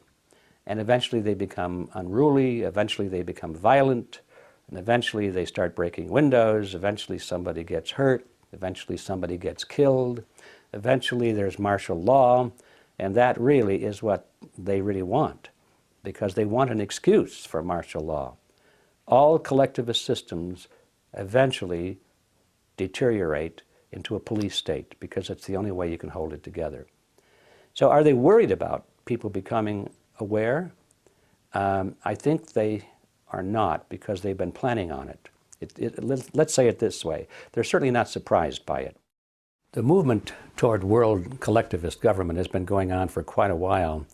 and eventually they become unruly, eventually they become violent, and eventually they start breaking windows, eventually somebody gets hurt, eventually somebody gets killed, eventually there's martial law, and that really is what they really want, because they want an excuse for martial law. All collectivist systems eventually deteriorate into a police state, because it's the only way you can hold it together. So are they worried about people becoming aware? I think they are not, because they've been planning on it. Let's say it this way. They're certainly not surprised by it. The movement toward world collectivist government has been going on for quite a while.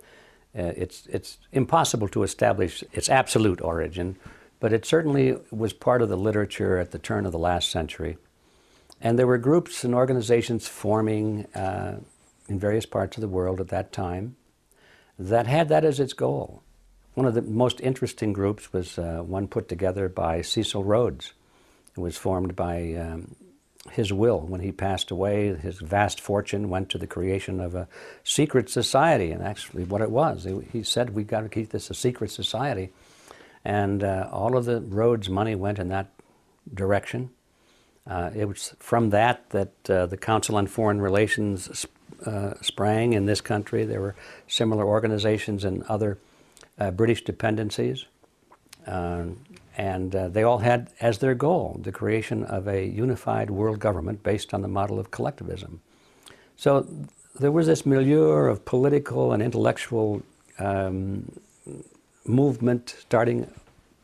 It's impossible to establish its absolute origin, but it certainly was part of the literature at the turn of the last century. And there were groups and organizations forming in various parts of the world at that time that had that as its goal. One of the most interesting groups was one put together by Cecil Rhodes. It was formed by his will. When he passed away, his vast fortune went to the creation of a secret society, and actually what it was. He said, we've got to keep this a secret society. And all of the Rhodes money went in that direction. It was from that the Council on Foreign Relations sprang in this country. There were similar organizations in other British dependencies. And they all had as their goal the creation of a unified world government based on the model of collectivism. So there was this milieu of political and intellectual movement starting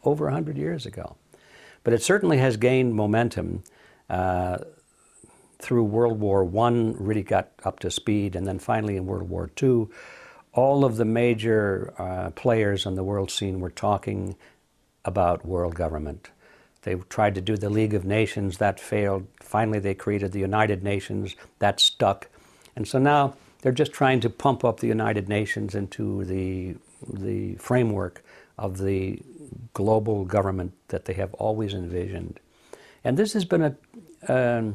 over 100 years ago. But it certainly has gained momentum through World War I, really got up to speed, and then finally in World War II, all of the major players on the world scene were talking about world government. They tried to do the League of Nations, that failed. Finally they created the United Nations, that stuck. And so now they're just trying to pump up the United Nations into the framework of the global government that they have always envisioned. And this has been a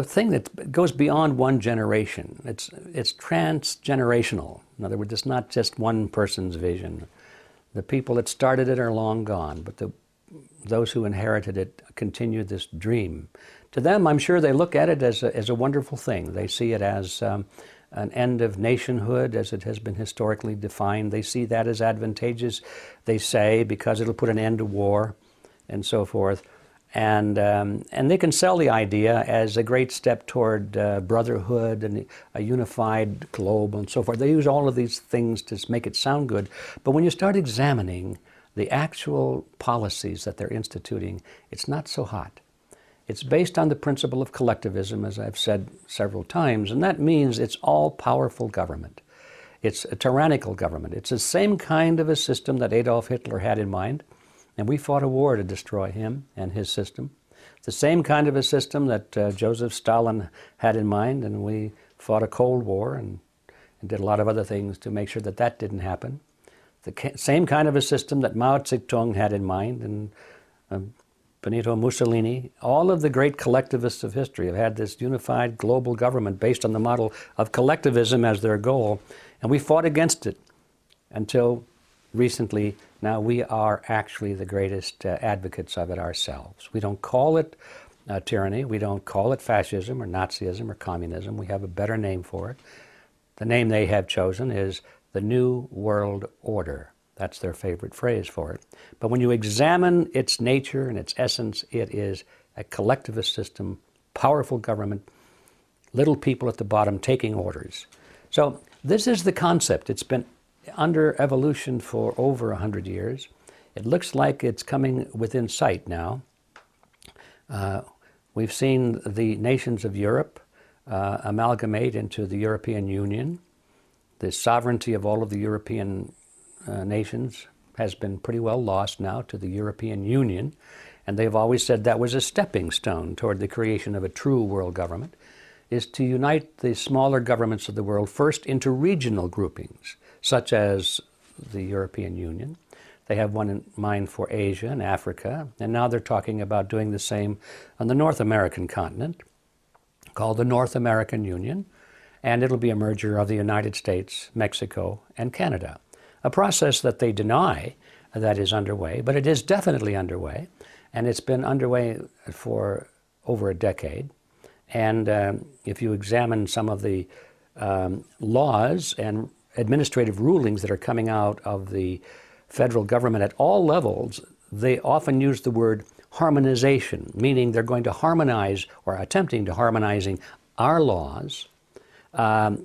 thing that goes beyond one generation. It's transgenerational. In other words, it's not just one person's vision. The people that started it are long gone, but those who inherited it continue this dream. To them, I'm sure they look at it as a wonderful thing. They see it as an end of nationhood as it has been historically defined. They see that as advantageous, they say, because it'll put an end to war and so forth. And they can sell the idea as a great step toward brotherhood and a unified globe and so forth. They use all of these things to make it sound good. But when you start examining the actual policies that they're instituting, it's not so hot. It's based on the principle of collectivism, as I've said several times, and that means it's all-powerful government. It's a tyrannical government. It's the same kind of a system that Adolf Hitler had in mind, and we fought a war to destroy him and his system. The same kind of a system that Joseph Stalin had in mind, and we fought a Cold War and did a lot of other things to make sure that that didn't happen. The same kind of a system that Mao Zedong had in mind, and Benito Mussolini. All of the great collectivists of history have had this unified global government based on the model of collectivism as their goal, and we fought against it until recently. Now we are actually the greatest advocates of it ourselves. We don't call it tyranny, we don't call it fascism or Nazism or communism. We have a better name for it. The name they have chosen is the New World Order. That's their favorite phrase for it. But when you examine its nature and its essence, it is a collectivist system, powerful government, little people at the bottom taking orders. So this is the concept. It's been under evolution for over 100 years. It looks like it's coming within sight now. We've seen the nations of Europe amalgamate into the European Union. The sovereignty of all of the European nations has been pretty well lost now to the European Union, and they've always said that was a stepping stone toward the creation of a true world government, is to unite the smaller governments of the world first into regional groupings, such as the European Union. They have one in mind for Asia and Africa, and now they're talking about doing the same on the North American continent, called the North American Union, and it'll be a merger of the United States, Mexico, and Canada. A process that they deny that is underway, but it is definitely underway, and it's been underway for over a decade. And if you examine some of the laws and administrative rulings that are coming out of the federal government at all levels, they often use the word harmonization, meaning they're going to harmonize or attempting to harmonizing our laws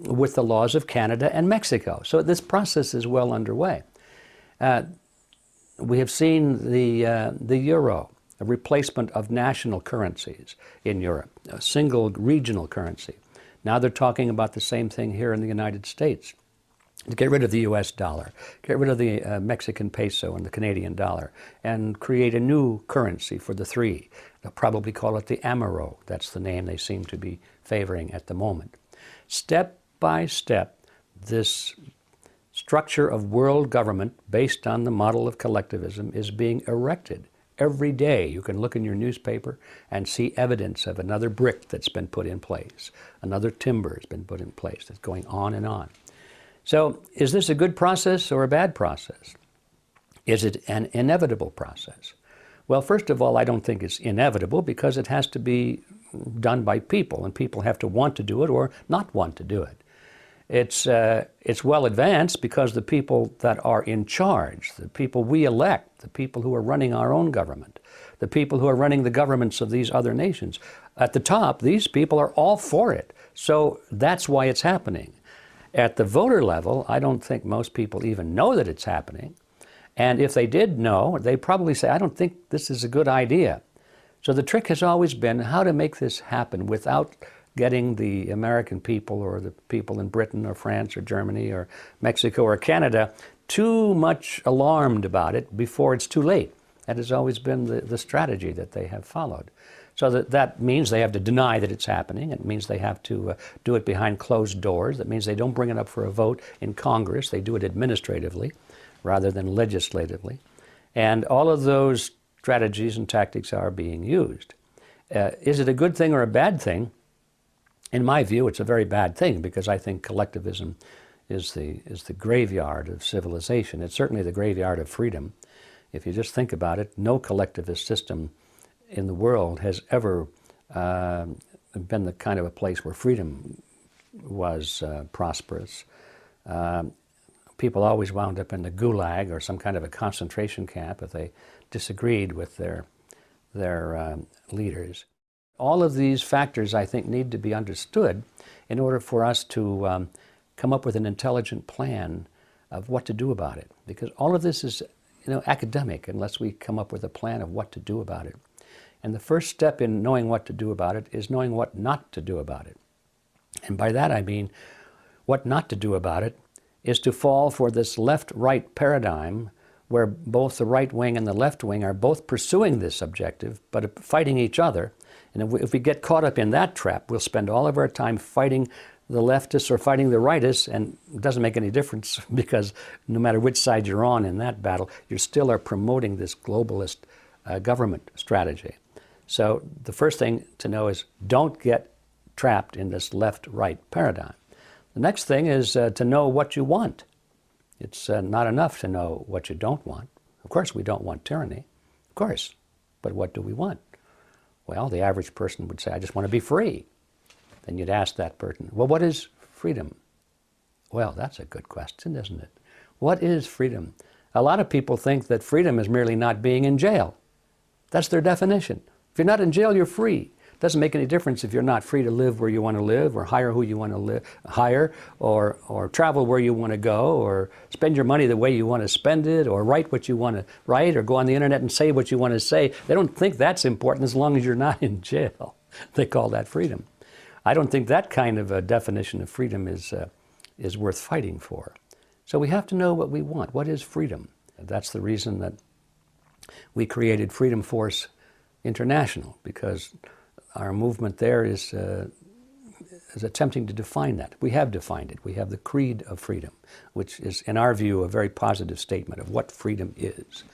with the laws of Canada and Mexico. So this process is well underway. We have seen the euro, a replacement of national currencies in Europe, a single regional currency. Now they're talking about the same thing here in the United States. To get rid of the US dollar, get rid of the Mexican peso and the Canadian dollar, and create a new currency for the three. They'll probably call it the Amero. That's the name they seem to be favoring at the moment. Step by step, this structure of world government based on the model of collectivism is being erected. Every day you can look in your newspaper and see evidence of another brick that's been put in place, another timber has been put in place. That's going on and on. So is this a good process or a bad process? Is it an inevitable process? Well, first of all, I don't think it's inevitable because it has to be done by people, and people have to want to do it or not want to do it. It's well advanced because the people that are in charge, the people we elect, the people who are running our own government, the people who are running the governments of these other nations, at the top, these people are all for it. So that's why it's happening. At the voter level, I don't think most people even know that it's happening. And if they did know, they probably say, I don't think this is a good idea. So the trick has always been how to make this happen without getting the American people or the people in Britain or France or Germany or Mexico or Canada too much alarmed about it before it's too late. That has always been the strategy that they have followed. So that means they have to deny that it's happening. It means they have to do it behind closed doors. That means they don't bring it up for a vote in Congress. They do it administratively rather than legislatively. And all of those strategies and tactics are being used. Is it a good thing or a bad thing? In my view, it's a very bad thing because I think collectivism is the graveyard of civilization. It's certainly the graveyard of freedom. If you just think about it, no collectivist system in the world has ever been the kind of a place where freedom was prosperous. People always wound up in the gulag or some kind of a concentration camp if they disagreed with their leaders. All of these factors, I think, need to be understood in order for us to come up with an intelligent plan of what to do about it. Because all of this is, academic unless we come up with a plan of what to do about it. And the first step in knowing what to do about it is knowing what not to do about it. And by that I mean what not to do about it is to fall for this left-right paradigm where both the right wing and the left wing are both pursuing this objective but fighting each other. And if we get caught up in that trap, we'll spend all of our time fighting the leftists or fighting the rightists, and it doesn't make any difference because no matter which side you're on in that battle, you still are promoting this globalist government strategy. So the first thing to know is don't get trapped in this left-right paradigm. The next thing is to know what you want. It's not enough to know what you don't want. Of course, we don't want tyranny, of course, but what do we want? Well, the average person would say, I just want to be free. Then you'd ask that person, well, what is freedom? Well, that's a good question, isn't it? What is freedom? A lot of people think that freedom is merely not being in jail. That's their definition. If you're not in jail, you're free. It doesn't make any difference if you're not free to live where you want to live, or hire who you want to hire, or travel where you want to go, or spend your money the way you want to spend it, or write what you want to write, or go on the internet and say what you want to say. They don't think that's important as long as you're not in jail. They call that freedom. I don't think that kind of a definition of freedom is worth fighting for. So we have to know what we want. What is freedom? That's the reason that we created Freedom Force International, because our movement there is attempting to define that. We have defined it. We have the Creed of Freedom, which is, in our view, a very positive statement of what freedom is.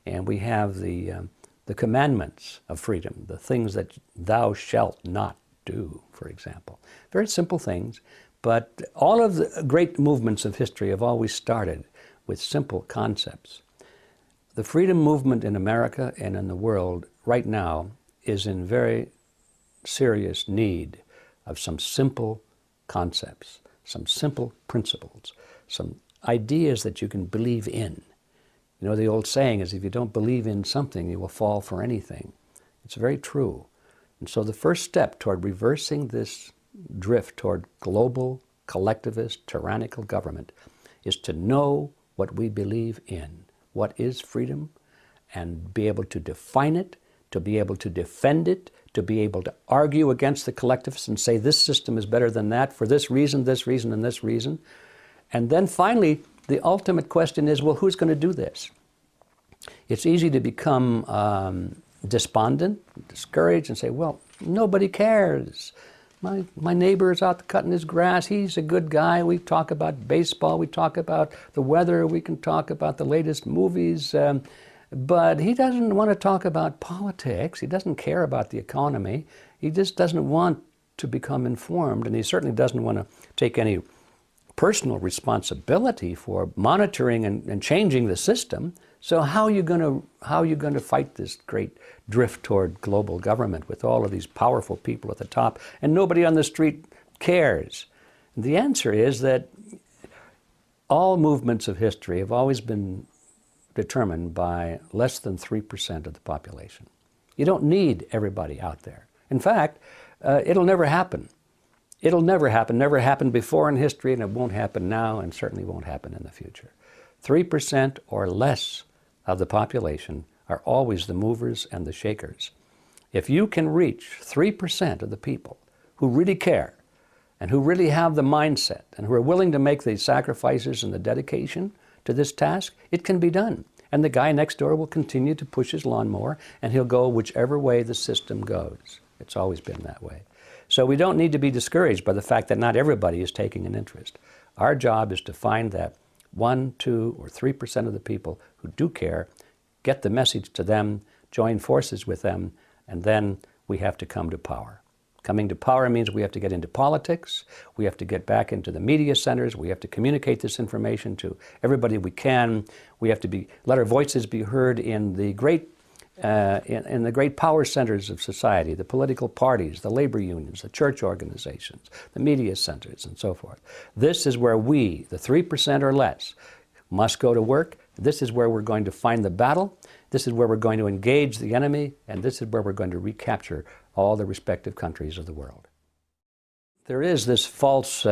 And we have the commandments of freedom, the things that thou shalt not do, for example. Very simple things, but all of the great movements of history have always started with simple concepts. The freedom movement in America and in the world right now is in very serious need of some simple concepts, some simple principles, some ideas that you can believe in. You know, the old saying is, if you don't believe in something, you will fall for anything. It's very true. And so the first step toward reversing this drift toward global, collectivist, tyrannical government is to know what we believe in. What is freedom? And be able to define it, to be able to defend it, to be able to argue against the collectivists and say this system is better than that for this reason, and this reason. And then finally, the ultimate question is, well, who's going to do this? It's easy to become despondent, discouraged, and say, well, nobody cares. My neighbor is out cutting his grass. He's a good guy. We talk about baseball. We talk about the weather. We can talk about the latest movies. But he doesn't want to talk about politics. He doesn't care about the economy. He just doesn't want to become informed. And he certainly doesn't want to take any personal responsibility for monitoring and changing the system. So how are you going to fight this great drift toward global government with all of these powerful people at the top and nobody on the street cares? And the answer is that all movements of history have always been determined by less than 3% of the population. You don't need everybody out there. In fact, it'll never happen. It'll never happen. Never happened before in history, and it won't happen now, and certainly won't happen in the future. 3% or less of the population are always the movers and the shakers. If you can reach 3% of the people who really care and who really have the mindset and who are willing to make the sacrifices and the dedication to this task, it can be done. And the guy next door will continue to push his lawnmower, and he'll go whichever way the system goes. It's always been that way. So we don't need to be discouraged by the fact that not everybody is taking an interest. Our job is to find that 1, 2, or 3% of the people who do care, get the message to them, join forces with them, and then we have to come to power. Coming to power means we have to get into politics, we have to get back into the media centers, we have to communicate this information to everybody we can, we have to let our voices be heard in the great power centers of society, the political parties, the labor unions, the church organizations, the media centers, and so forth. This is where we, the 3% or less, must go to work. This is where we're going to find the battle. This is where we're going to engage the enemy, and this is where we're going to recapture all the respective countries of the world. There is this false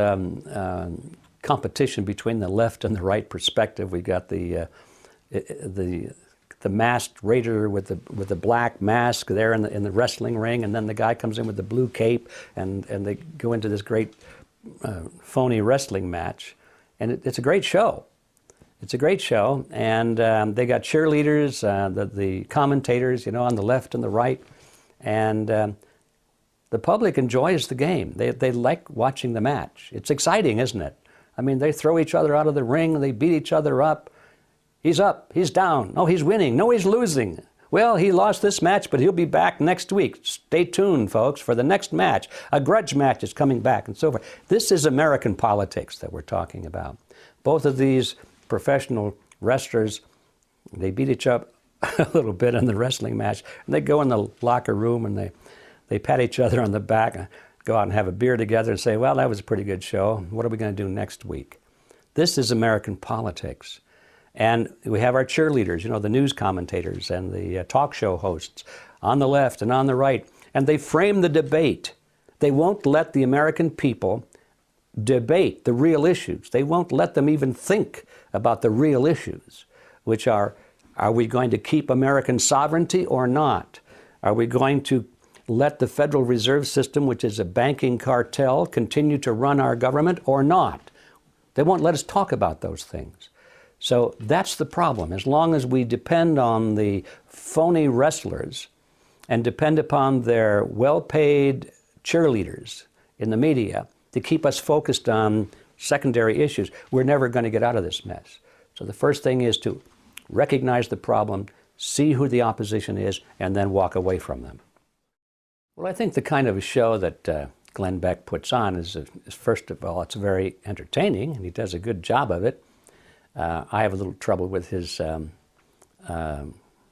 competition between the left and the right perspective. We got the masked raider with the black mask there in the wrestling ring, and then the guy comes in with the blue cape, and they go into this great phony wrestling match, and it's a great show. It's a great show, and they got cheerleaders, the commentators, you know, on the left and the right, and the public enjoys the game. They like watching the match. It's exciting, isn't it? I mean, they throw each other out of the ring, they beat each other up. He's up, he's down, oh, he's winning, no, he's losing. Well, he lost this match, but he'll be back next week. Stay tuned, folks, for the next match. A grudge match is coming back, and so forth. This is American politics that we're talking about. Both of these professional wrestlers, they beat each other up a little bit in the wrestling match, and they go in the locker room and they pat each other on the back and go out and have a beer together and say, well, that was a pretty good show. What are we going to do next week? This is American politics. And we have our cheerleaders, you know, the news commentators and the talk show hosts on the left and on the right, and they frame the debate. They won't let the American people debate the real issues. They won't let them even think about the real issues, which are we going to keep American sovereignty or not? Are we going to let the Federal Reserve System, which is a banking cartel, continue to run our government or not? They won't let us talk about those things. So that's the problem. As long as we depend on the phony wrestlers and depend upon their well-paid cheerleaders in the media to keep us focused on secondary issues, we're never going to get out of this mess. So the first thing is to recognize the problem, see who the opposition is, and then walk away from them. Well, I think the kind of a show that Glenn Beck puts on is first of all, it's very entertaining, and he does a good job of it. I have a little trouble with his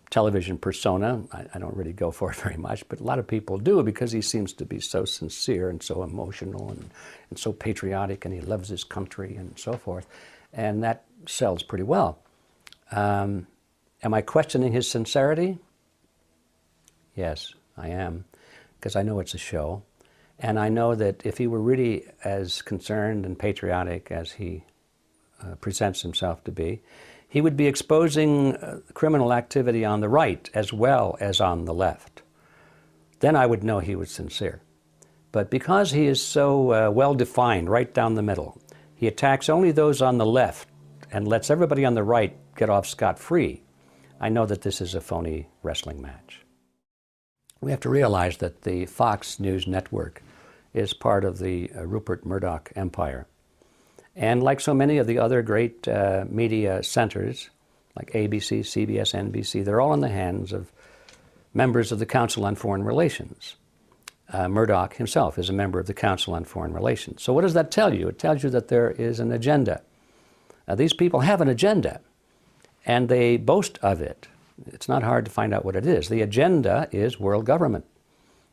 television persona. I don't really go for it very much, but a lot of people do because he seems to be so sincere and so emotional and so patriotic, and he loves his country and so forth. And that sells pretty well. Am I questioning his sincerity? Yes, I am, because I know it's a show. And I know that if he were really as concerned and patriotic as he presents himself to be, he would be exposing criminal activity on the right as well as on the left. Then I would know he was sincere. But because he is so well-defined right down the middle, he attacks only those on the left and lets everybody on the right get off scot-free. I know that this is a phony wrestling match. We have to realize that the Fox News network is part of the Rupert Murdoch empire. And like so many of the other great media centers, like ABC, CBS, NBC, they're all in the hands of members of the Council on Foreign Relations. Murdoch himself is a member of the Council on Foreign Relations. So what does that tell you? It tells you that there is an agenda. These people have an agenda, and they boast of it. It's not hard to find out what it is. The agenda is world government.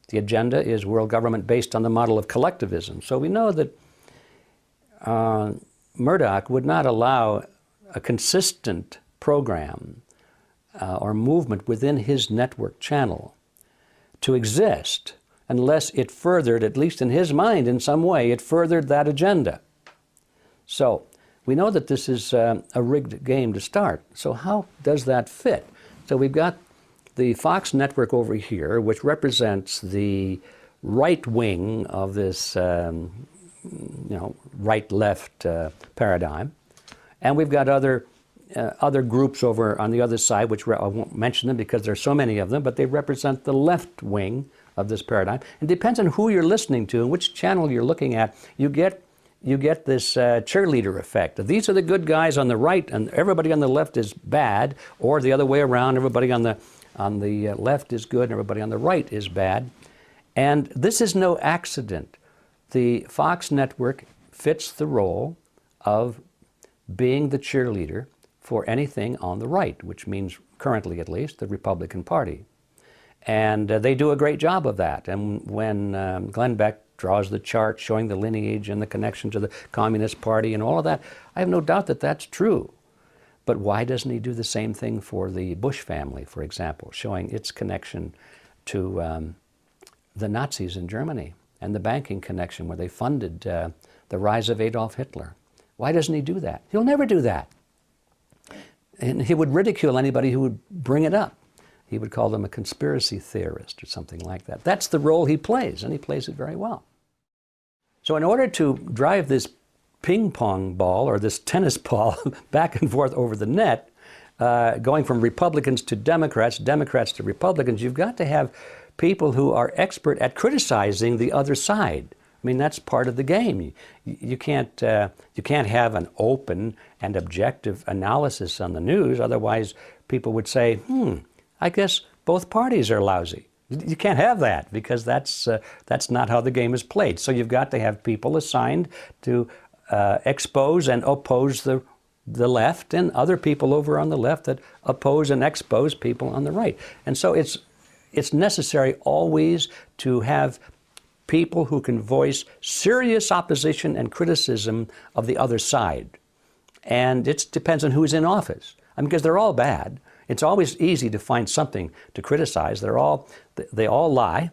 The agenda is world government based on the model of collectivism. So we know that Murdoch would not allow a consistent program or movement within his network channel to exist unless it furthered, at least in his mind in some way, it furthered that agenda. So we know that this is a rigged game to start. So how does that fit? So we've got the Fox network over here, which represents the right wing of this right-left paradigm. And we've got other groups over on the other side, which I won't mention them because there's so many of them, but they represent the left wing of this paradigm. It depends on who you're listening to and which channel you're looking at. You get this cheerleader effect. These are the good guys on the right, and everybody on the left is bad, or the other way around, everybody on the left is good, and everybody on the right is bad. And this is no accident. The Fox network fits the role of being the cheerleader for anything on the right, which means, currently at least, the Republican Party. And they do a great job of that. And when Glenn Beck draws the chart showing the lineage and the connection to the Communist Party and all of that, I have no doubt that that's true. But why doesn't he do the same thing for the Bush family, for example, showing its connection to the Nazis in Germany and the banking connection where they funded the rise of Adolf Hitler? Why doesn't he do that? He'll never do that. And he would ridicule anybody who would bring it up. He would call them a conspiracy theorist or something like that. That's the role he plays, and he plays it very well. So in order to drive this ping pong ball or this tennis ball back and forth over the net, going from Republicans to Democrats, Democrats to Republicans, you've got to have people who are expert at criticizing the other side. I mean, that's part of the game. You can't have an open and objective analysis on the news. Otherwise, people would say, I guess both parties are lousy. You can't have that, because that's not how the game is played. So you've got to have people assigned to expose and oppose the left, and other people over on the left that oppose and expose people on the right. And so it's necessary always to have people who can voice serious opposition and criticism of the other side. And it depends on who's in office. I mean, because they're all bad. It's always easy to find something to criticize. They all lie.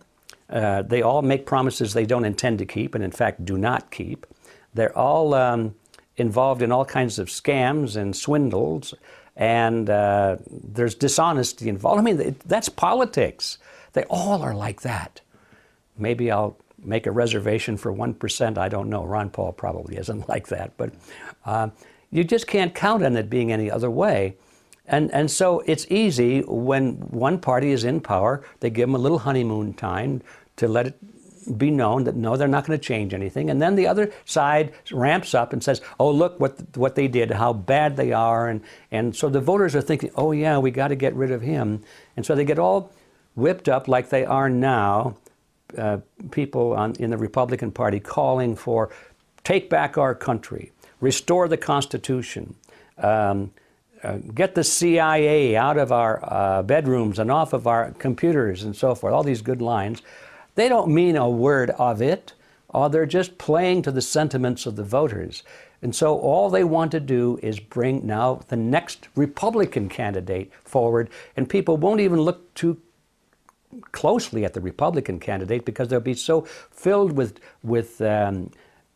They all make promises they don't intend to keep, and in fact do not keep. They're all involved in all kinds of scams and swindles, and there's dishonesty involved. I mean, that's politics. They all are like that. Maybe I'll make a reservation for 1%. I don't know. Ron Paul probably isn't like that. But you just can't count on it being any other way. And so it's easy when one party is in power, they give them a little honeymoon time to let it be known that, no, they're not going to change anything. And then the other side ramps up and says, oh, look what they did, how bad they are. And so the voters are thinking, oh, yeah, we got to get rid of him. And so they get all whipped up like they are now, people in the Republican Party calling for take back our country, restore the Constitution, get the CIA out of our bedrooms and off of our computers and so forth, all these good lines. They don't mean a word of it, or they're just playing to the sentiments of the voters. And so all they want to do is bring now the next Republican candidate forward, and people won't even look too closely at the Republican candidate because they'll be so filled with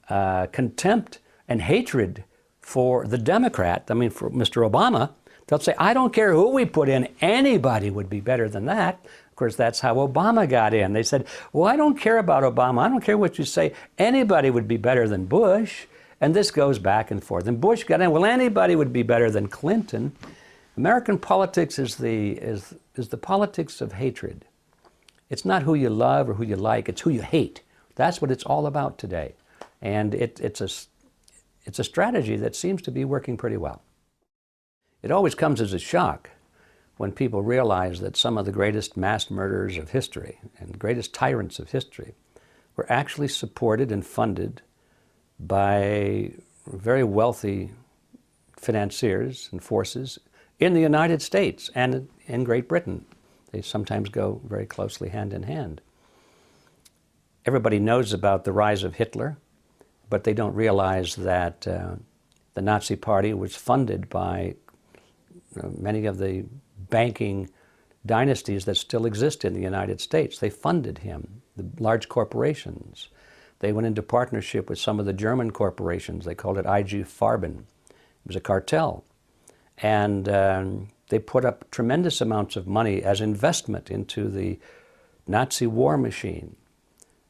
contempt and hatred for the Democrat, I mean for Mr. Obama. They'll say, I don't care who we put in, anybody would be better than that. Of course, that's how Obama got in. They said, well, I don't care about Obama. I don't care what you say. Anybody would be better than Bush. And this goes back and forth. And Bush got in, well, anybody would be better than Clinton. American politics is the politics of hatred. It's not who you love or who you like, it's who you hate. That's what it's all about today. And it's a strategy that seems to be working pretty well. It always comes as a shock when people realize that some of the greatest mass murderers of history and greatest tyrants of history were actually supported and funded by very wealthy financiers and forces in the United States and in Great Britain. They sometimes go very closely hand in hand. Everybody knows about the rise of Hitler, but they don't realize that the Nazi Party was funded by many of the banking dynasties that still exist in the United States. They funded him, the large corporations. They went into partnership with some of the German corporations. They called it IG Farben. It was a cartel. And they put up tremendous amounts of money as investment into the Nazi war machine.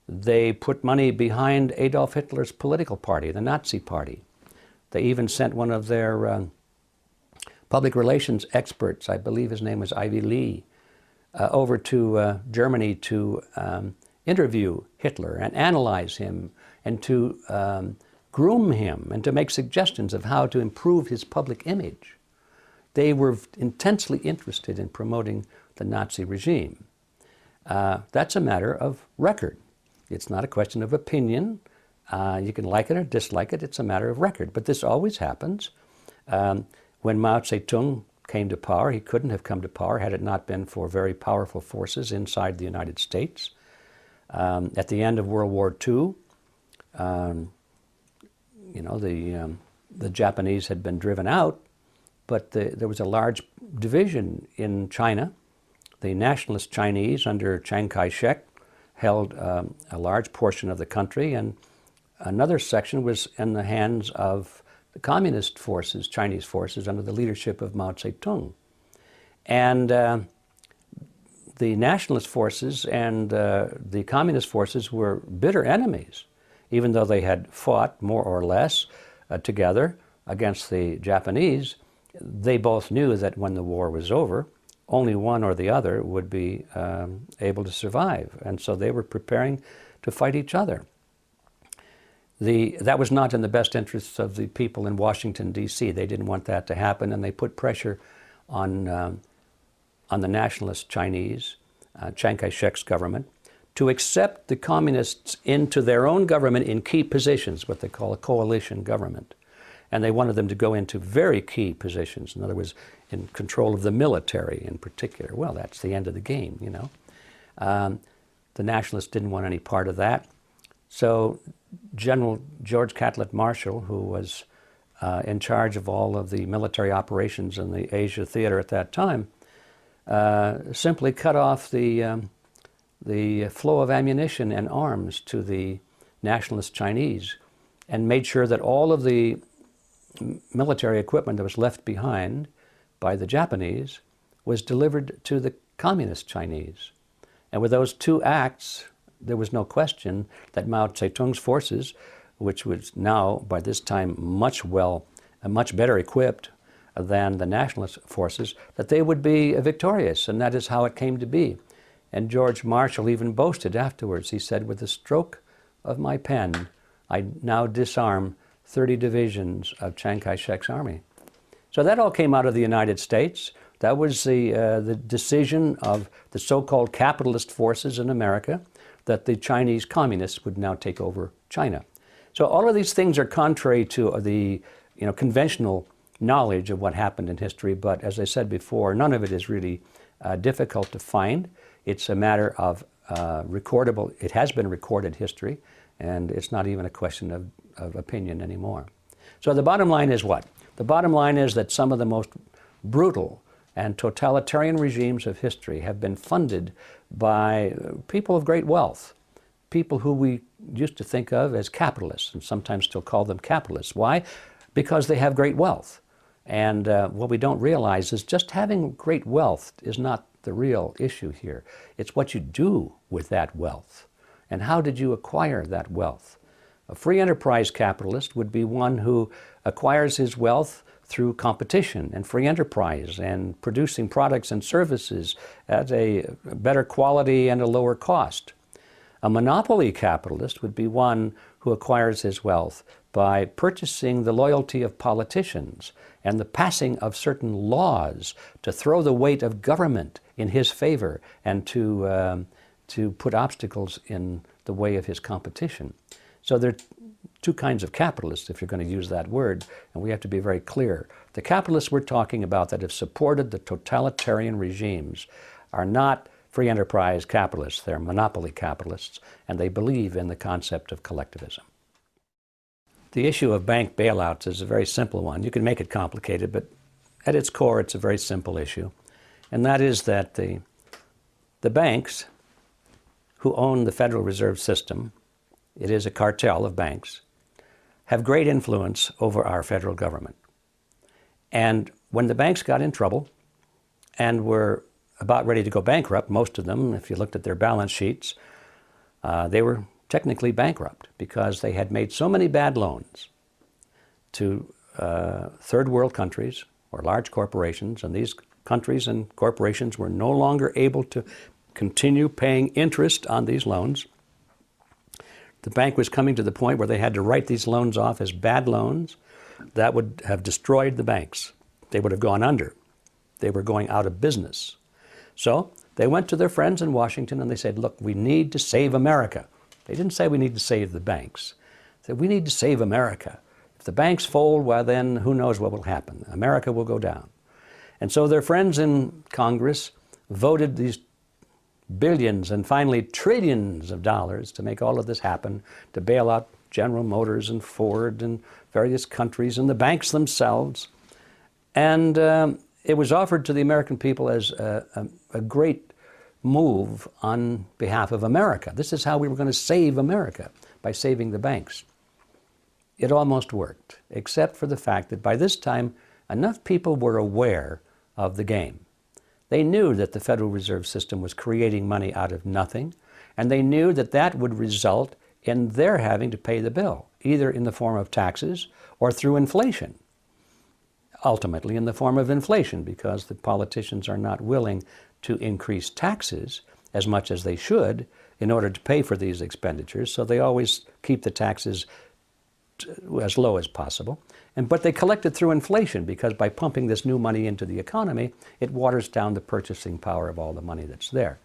They put money behind Adolf Hitler's political party, the Nazi Party. They even sent one of their public relations experts, I believe his name was Ivy Lee, over to Germany to interview Hitler and analyze him and to groom him and to make suggestions of how to improve his public image. They were intensely interested in promoting the Nazi regime. That's a matter of record. It's not a question of opinion. You can like it or dislike it. It's a matter of record. But this always happens. When Mao Zedong came to power, he couldn't have come to power had it not been for very powerful forces inside the United States. At the end of World War II, the Japanese had been driven out, but there was a large division in China. The nationalist Chinese under Chiang Kai-shek held a large portion of the country, and another section was in the hands of the communist forces, Chinese forces, under the leadership of Mao Zedong. And the nationalist forces and the communist forces were bitter enemies, even though they had fought more or less together against the Japanese. They both knew that when the war was over, only one or the other would be able to survive. And so they were preparing to fight each other. That was not in the best interests of the people in Washington, D.C. They didn't want that to happen, and they put pressure on the nationalist Chinese, Chiang Kai-shek's government, to accept the communists into their own government in key positions, what they call a coalition government. And they wanted them to go into very key positions. In other words, in control of the military in particular. Well, that's the end of the game, you know. The nationalists didn't want any part of that. So General George Catlett Marshall, who was in charge of all of the military operations in the Asia theater at that time, simply cut off the flow of ammunition and arms to the nationalist Chinese and made sure that all of the military equipment that was left behind by the Japanese was delivered to the communist Chinese. And with those two acts, there was no question that Mao Zedong's forces, which was now by this time much better equipped than the nationalist forces, that they would be victorious, and that is how it came to be. And George Marshall even boasted afterwards. He said, "With the stroke of my pen, I now disarm 30 divisions of Chiang Kai-shek's army." So that all came out of the United States. That was the decision of the so-called capitalist forces in America that the Chinese communists would now take over China. So all of these things are contrary to the conventional knowledge of what happened in history, but as I said before, none of it is really difficult to find. It's a matter of recordable, it has been recorded history, and it's not even a question of opinion anymore. So the bottom line is what? The bottom line is that some of the most brutal and totalitarian regimes of history have been funded by people of great wealth, people who we used to think of as capitalists, and sometimes still call them capitalists. Why? Because they have great wealth. And what we don't realize is just having great wealth is not the real issue here. It's what you do with that wealth. And how did you acquire that wealth? A free enterprise capitalist would be one who acquires his wealth through competition and free enterprise and producing products and services at a better quality and a lower cost. A monopoly capitalist would be one who acquires his wealth by purchasing the loyalty of politicians and the passing of certain laws to throw the weight of government in his favor and to put obstacles in the way of his competition. So there are two kinds of capitalists, if you're going to use that word, and we have to be very clear. The capitalists we're talking about that have supported the totalitarian regimes are not free enterprise capitalists, they're monopoly capitalists, and they believe in the concept of collectivism. The issue of bank bailouts is a very simple one. You can make it complicated, but at its core, it's a very simple issue. And that is that the banks who own the Federal Reserve System, it is a cartel of banks, have great influence over our federal government. And when the banks got in trouble and were about ready to go bankrupt, most of them, if you looked at their balance sheets, they were technically bankrupt because they had made so many bad loans to third world countries or large corporations, and these countries and corporations were no longer able to continue paying interest on these loans. The bank was coming to the point where they had to write these loans off as bad loans. That would have destroyed the banks. They would have gone under. They were going out of business. So they went to their friends in Washington and they said, look, we need to save America. They didn't say we need to save the banks. They said we need to save America. If the banks fold, well then who knows what will happen. America will go down. And so their friends in Congress voted these billions and finally trillions of dollars to make all of this happen, to bail out General Motors and Ford and various countries and the banks themselves. And it was offered to the American people as a great move on behalf of America. This is how we were going to save America, by saving the banks. It almost worked, except for the fact that by this time, enough people were aware of the game. They knew that the Federal Reserve System was creating money out of nothing, and they knew that that would result in their having to pay the bill, either in the form of taxes or through inflation. Ultimately in the form of inflation, because the politicians are not willing to increase taxes as much as they should in order to pay for these expenditures, so they always keep the taxes as low as possible. But they collect it through inflation, because by pumping this new money into the economy, it waters down the purchasing power of all the money that's there.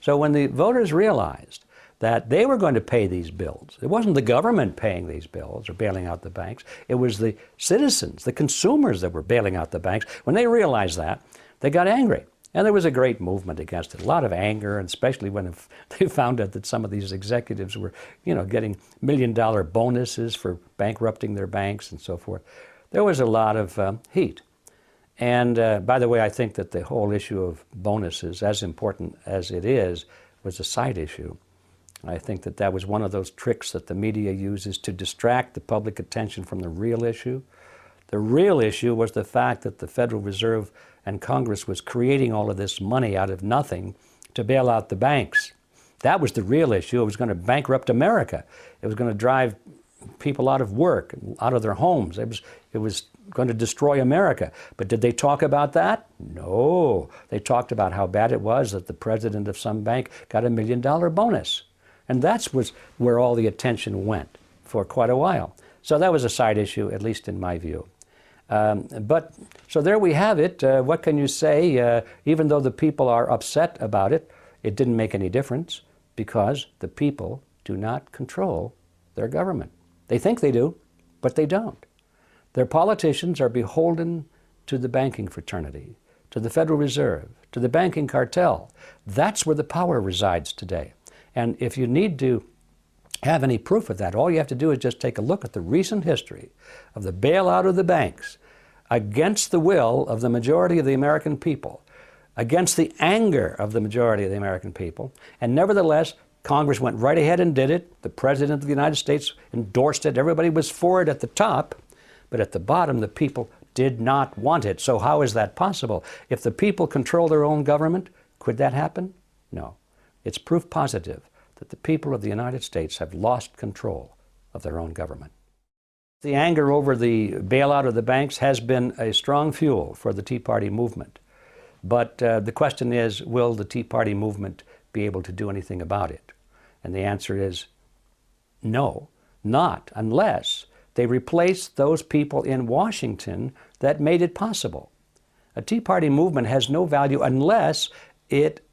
So when the voters realized that they were going to pay these bills, it wasn't the government paying these bills or bailing out the banks, it was the citizens, the consumers that were bailing out the banks. When they realized that, they got angry. And there was a great movement against it, a lot of anger, and especially when they found out that some of these executives were, getting million-dollar bonuses for bankrupting their banks and so forth. There was a lot of heat. And by the way, I think that the whole issue of bonuses, as important as it is, was a side issue. I think that that was one of those tricks that the media uses to distract the public attention from the real issue. The real issue was the fact that the Federal Reserve and Congress was creating all of this money out of nothing to bail out the banks. That was the real issue. It was going to bankrupt America. It was going to drive people out of work, out of their homes. It was going to destroy America. But did they talk about that? No. They talked about how bad it was that the president of some bank got $1 million bonus. And that's where all the attention went for quite a while. So that was a side issue, at least in my view. So there we have it. What can you say? Even though the people are upset about it, it didn't make any difference, because the people do not control their government. They think they do, but they don't. Their politicians are beholden to the banking fraternity, to the Federal Reserve, to the banking cartel. That's where the power resides today. And if you need to have any proof of that, all you have to do is just take a look at the recent history of the bailout of the banks against the will of the majority of the American people, against the anger of the majority of the American people. And nevertheless, Congress went right ahead and did it. The President of the United States endorsed it. Everybody was for it at the top, but at the bottom, the people did not want it. So how is that possible? If the people control their own government, could that happen? No. It's proof positive that the people of the United States have lost control of their own government. The anger over the bailout of the banks has been a strong fuel for the Tea Party movement. But the question is, will the Tea Party movement be able to do anything about it? And the answer is no, not unless they replace those people in Washington that made it possible. A Tea Party movement has no value unless it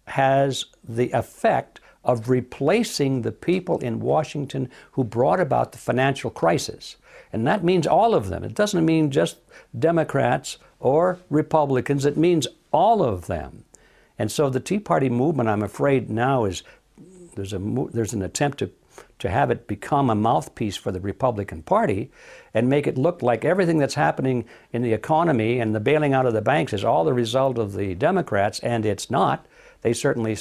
has the effect of replacing the people in Washington who brought about the financial crisis. And that means all of them. It doesn't mean just Democrats or Republicans. It means all of them. And so the Tea Party movement, I'm afraid now, is there's an attempt to have it become a mouthpiece for the Republican Party and make it look like everything that's happening in the economy and the bailing out of the banks is all the result of the Democrats, and it's not. They certainly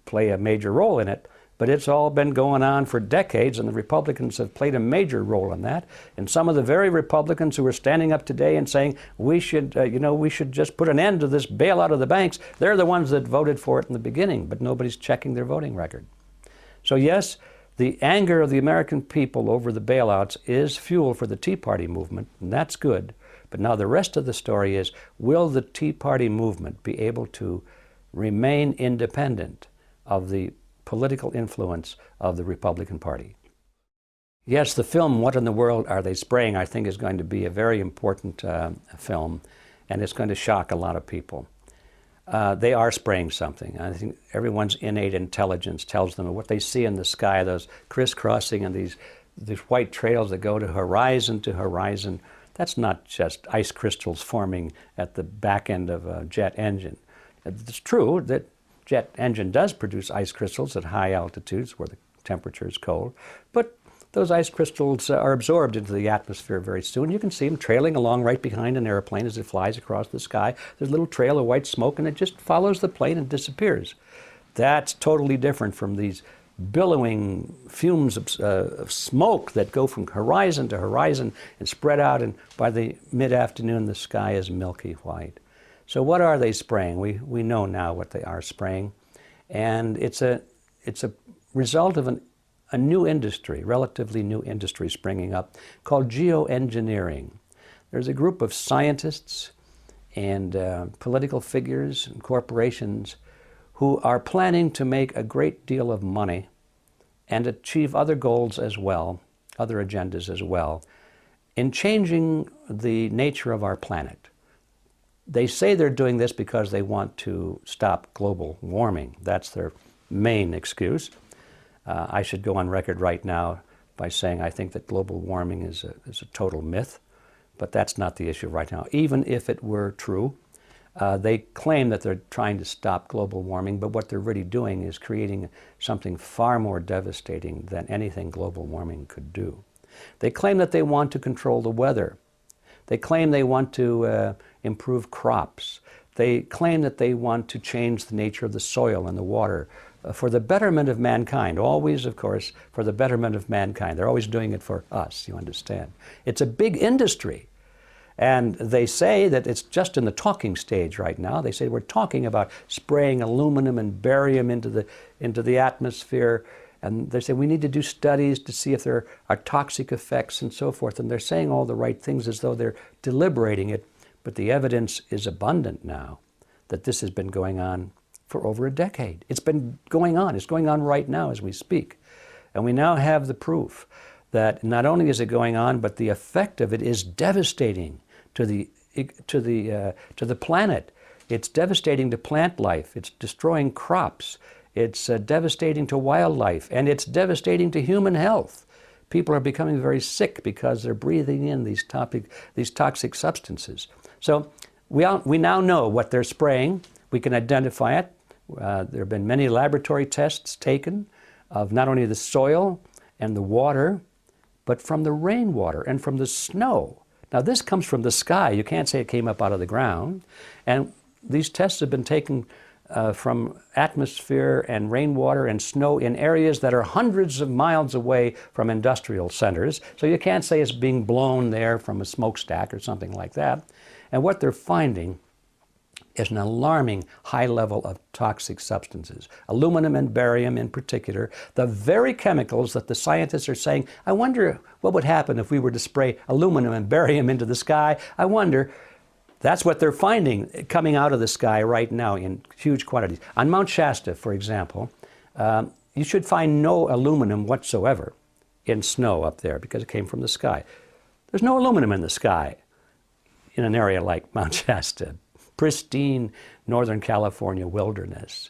play a major role in it, but it's all been going on for decades, and the Republicans have played a major role in that. And some of the very Republicans who are standing up today and saying we should just put an end to this bailout of the banks, they're the ones that voted for it in the beginning, but nobody's checking their voting record. So yes, the anger of the American people over the bailouts is fuel for the Tea Party movement, and that's good. But now the rest of the story is, will the Tea Party movement be able to remain independent of the political influence of the Republican Party? Yes, the film, What in the World Are They Spraying?, I think is going to be a very important film, and it's going to shock a lot of people. they are spraying something. I think everyone's innate intelligence tells them what they see in the sky, those crisscrossing and these white trails that go to horizon. That's not just ice crystals forming at the back end of a jet engine. It's true that jet engine does produce ice crystals at high altitudes where the temperature is cold, but those ice crystals are absorbed into the atmosphere very soon. You can see them trailing along right behind an airplane as it flies across the sky. There's a little trail of white smoke and it just follows the plane and disappears. That's totally different from these billowing fumes of smoke that go from horizon to horizon and spread out, and by the mid-afternoon the sky is milky white. So what are they spraying? We know now what they are spraying, and it's a result of a new industry, relatively new industry springing up called geoengineering. There's a group of scientists and political figures and corporations who are planning to make a great deal of money and achieve other goals as well, other agendas as well, in changing the nature of our planet. They say they're doing this because they want to stop global warming. That's their main excuse. I should go on record right now by saying I think that global warming is a total myth, but that's not the issue right now. Even if it were true, they claim that they're trying to stop global warming, but what they're really doing is creating something far more devastating than anything global warming could do. They claim that they want to control the weather. They claim they want to improve crops. They claim that they want to change the nature of the soil and the water for the betterment of mankind. Always, of course, for the betterment of mankind. They're always doing it for us, you understand. It's a big industry. And they say that it's just in the talking stage right now. They say we're talking about spraying aluminum and barium into the atmosphere. And they say we need to do studies to see if there are toxic effects and so forth. And they're saying all the right things as though they're deliberating it. But the evidence is abundant now that this has been going on for over a decade. It's been going on. It's going on right now as we speak. And we now have the proof that not only is it going on, but the effect of it is devastating to the planet. It's devastating to plant life. It's destroying crops. It's devastating to wildlife, and it's devastating to human health. People are becoming very sick because they're breathing in these toxic substances. So we now know what they're spraying. We can identify it. There have been many laboratory tests taken of not only the soil and the water, but from the rainwater and from the snow. Now this comes from the sky. You can't say it came up out of the ground. And these tests have been taken from atmosphere and rainwater and snow in areas that are hundreds of miles away from industrial centers. So you can't say it's being blown there from a smokestack or something like that. And what they're finding is an alarming high level of toxic substances, aluminum and barium in particular, the very chemicals that the scientists are saying, I wonder what would happen if we were to spray aluminum and barium into the sky. I wonder, that's what they're finding coming out of the sky right now in huge quantities. On Mount Shasta, for example, you should find no aluminum whatsoever in snow up there because it came from the sky. There's no aluminum in the sky in an area like Mount Shasta. Pristine Northern California wilderness.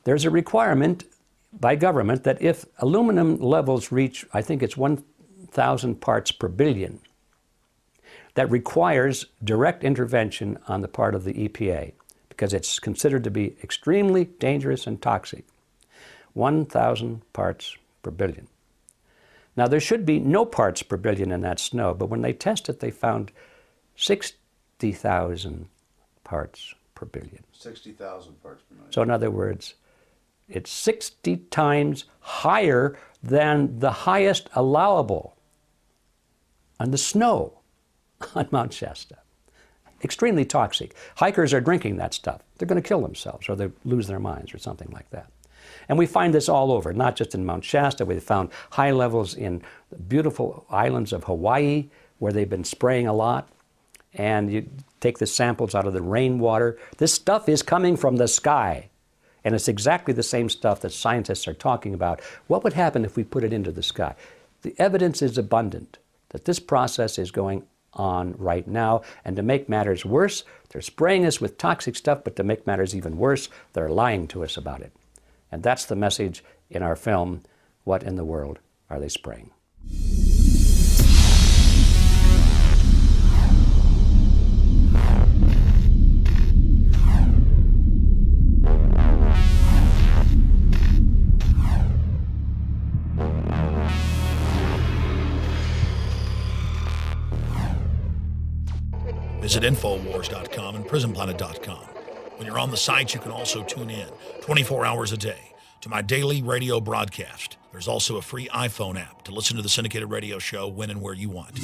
There's a requirement by government that if aluminum levels reach, I think it's 1,000 parts per billion, that requires direct intervention on the part of the EPA because it's considered to be extremely dangerous and toxic. 1,000 parts per billion. Now there should be no parts per billion in that snow, but when they tested it, they found 60,000 parts per billion. 60,000 parts per million. So in other words, it's 60 times higher than the highest allowable on the snow on Mount Shasta. Extremely toxic. Hikers are drinking that stuff. They're going to kill themselves or they lose their minds or something like that. And we find this all over, not just in Mount Shasta. We've found high levels in the beautiful islands of Hawaii where they've been spraying a lot. And you take the samples out of the rainwater. This stuff is coming from the sky. And it's exactly the same stuff that scientists are talking about. What would happen if we put it into the sky? The evidence is abundant that this process is going on right now. And to make matters worse, they're spraying us with toxic stuff, but to make matters even worse, they're lying to us about it. And that's the message in our film, What in the World Are They Spraying? Visit Infowars.com and PrisonPlanet.com. When you're on the sites, you can also tune in 24 hours a day to my daily radio broadcast. There's also a free iPhone app to listen to the syndicated radio show when and where you want.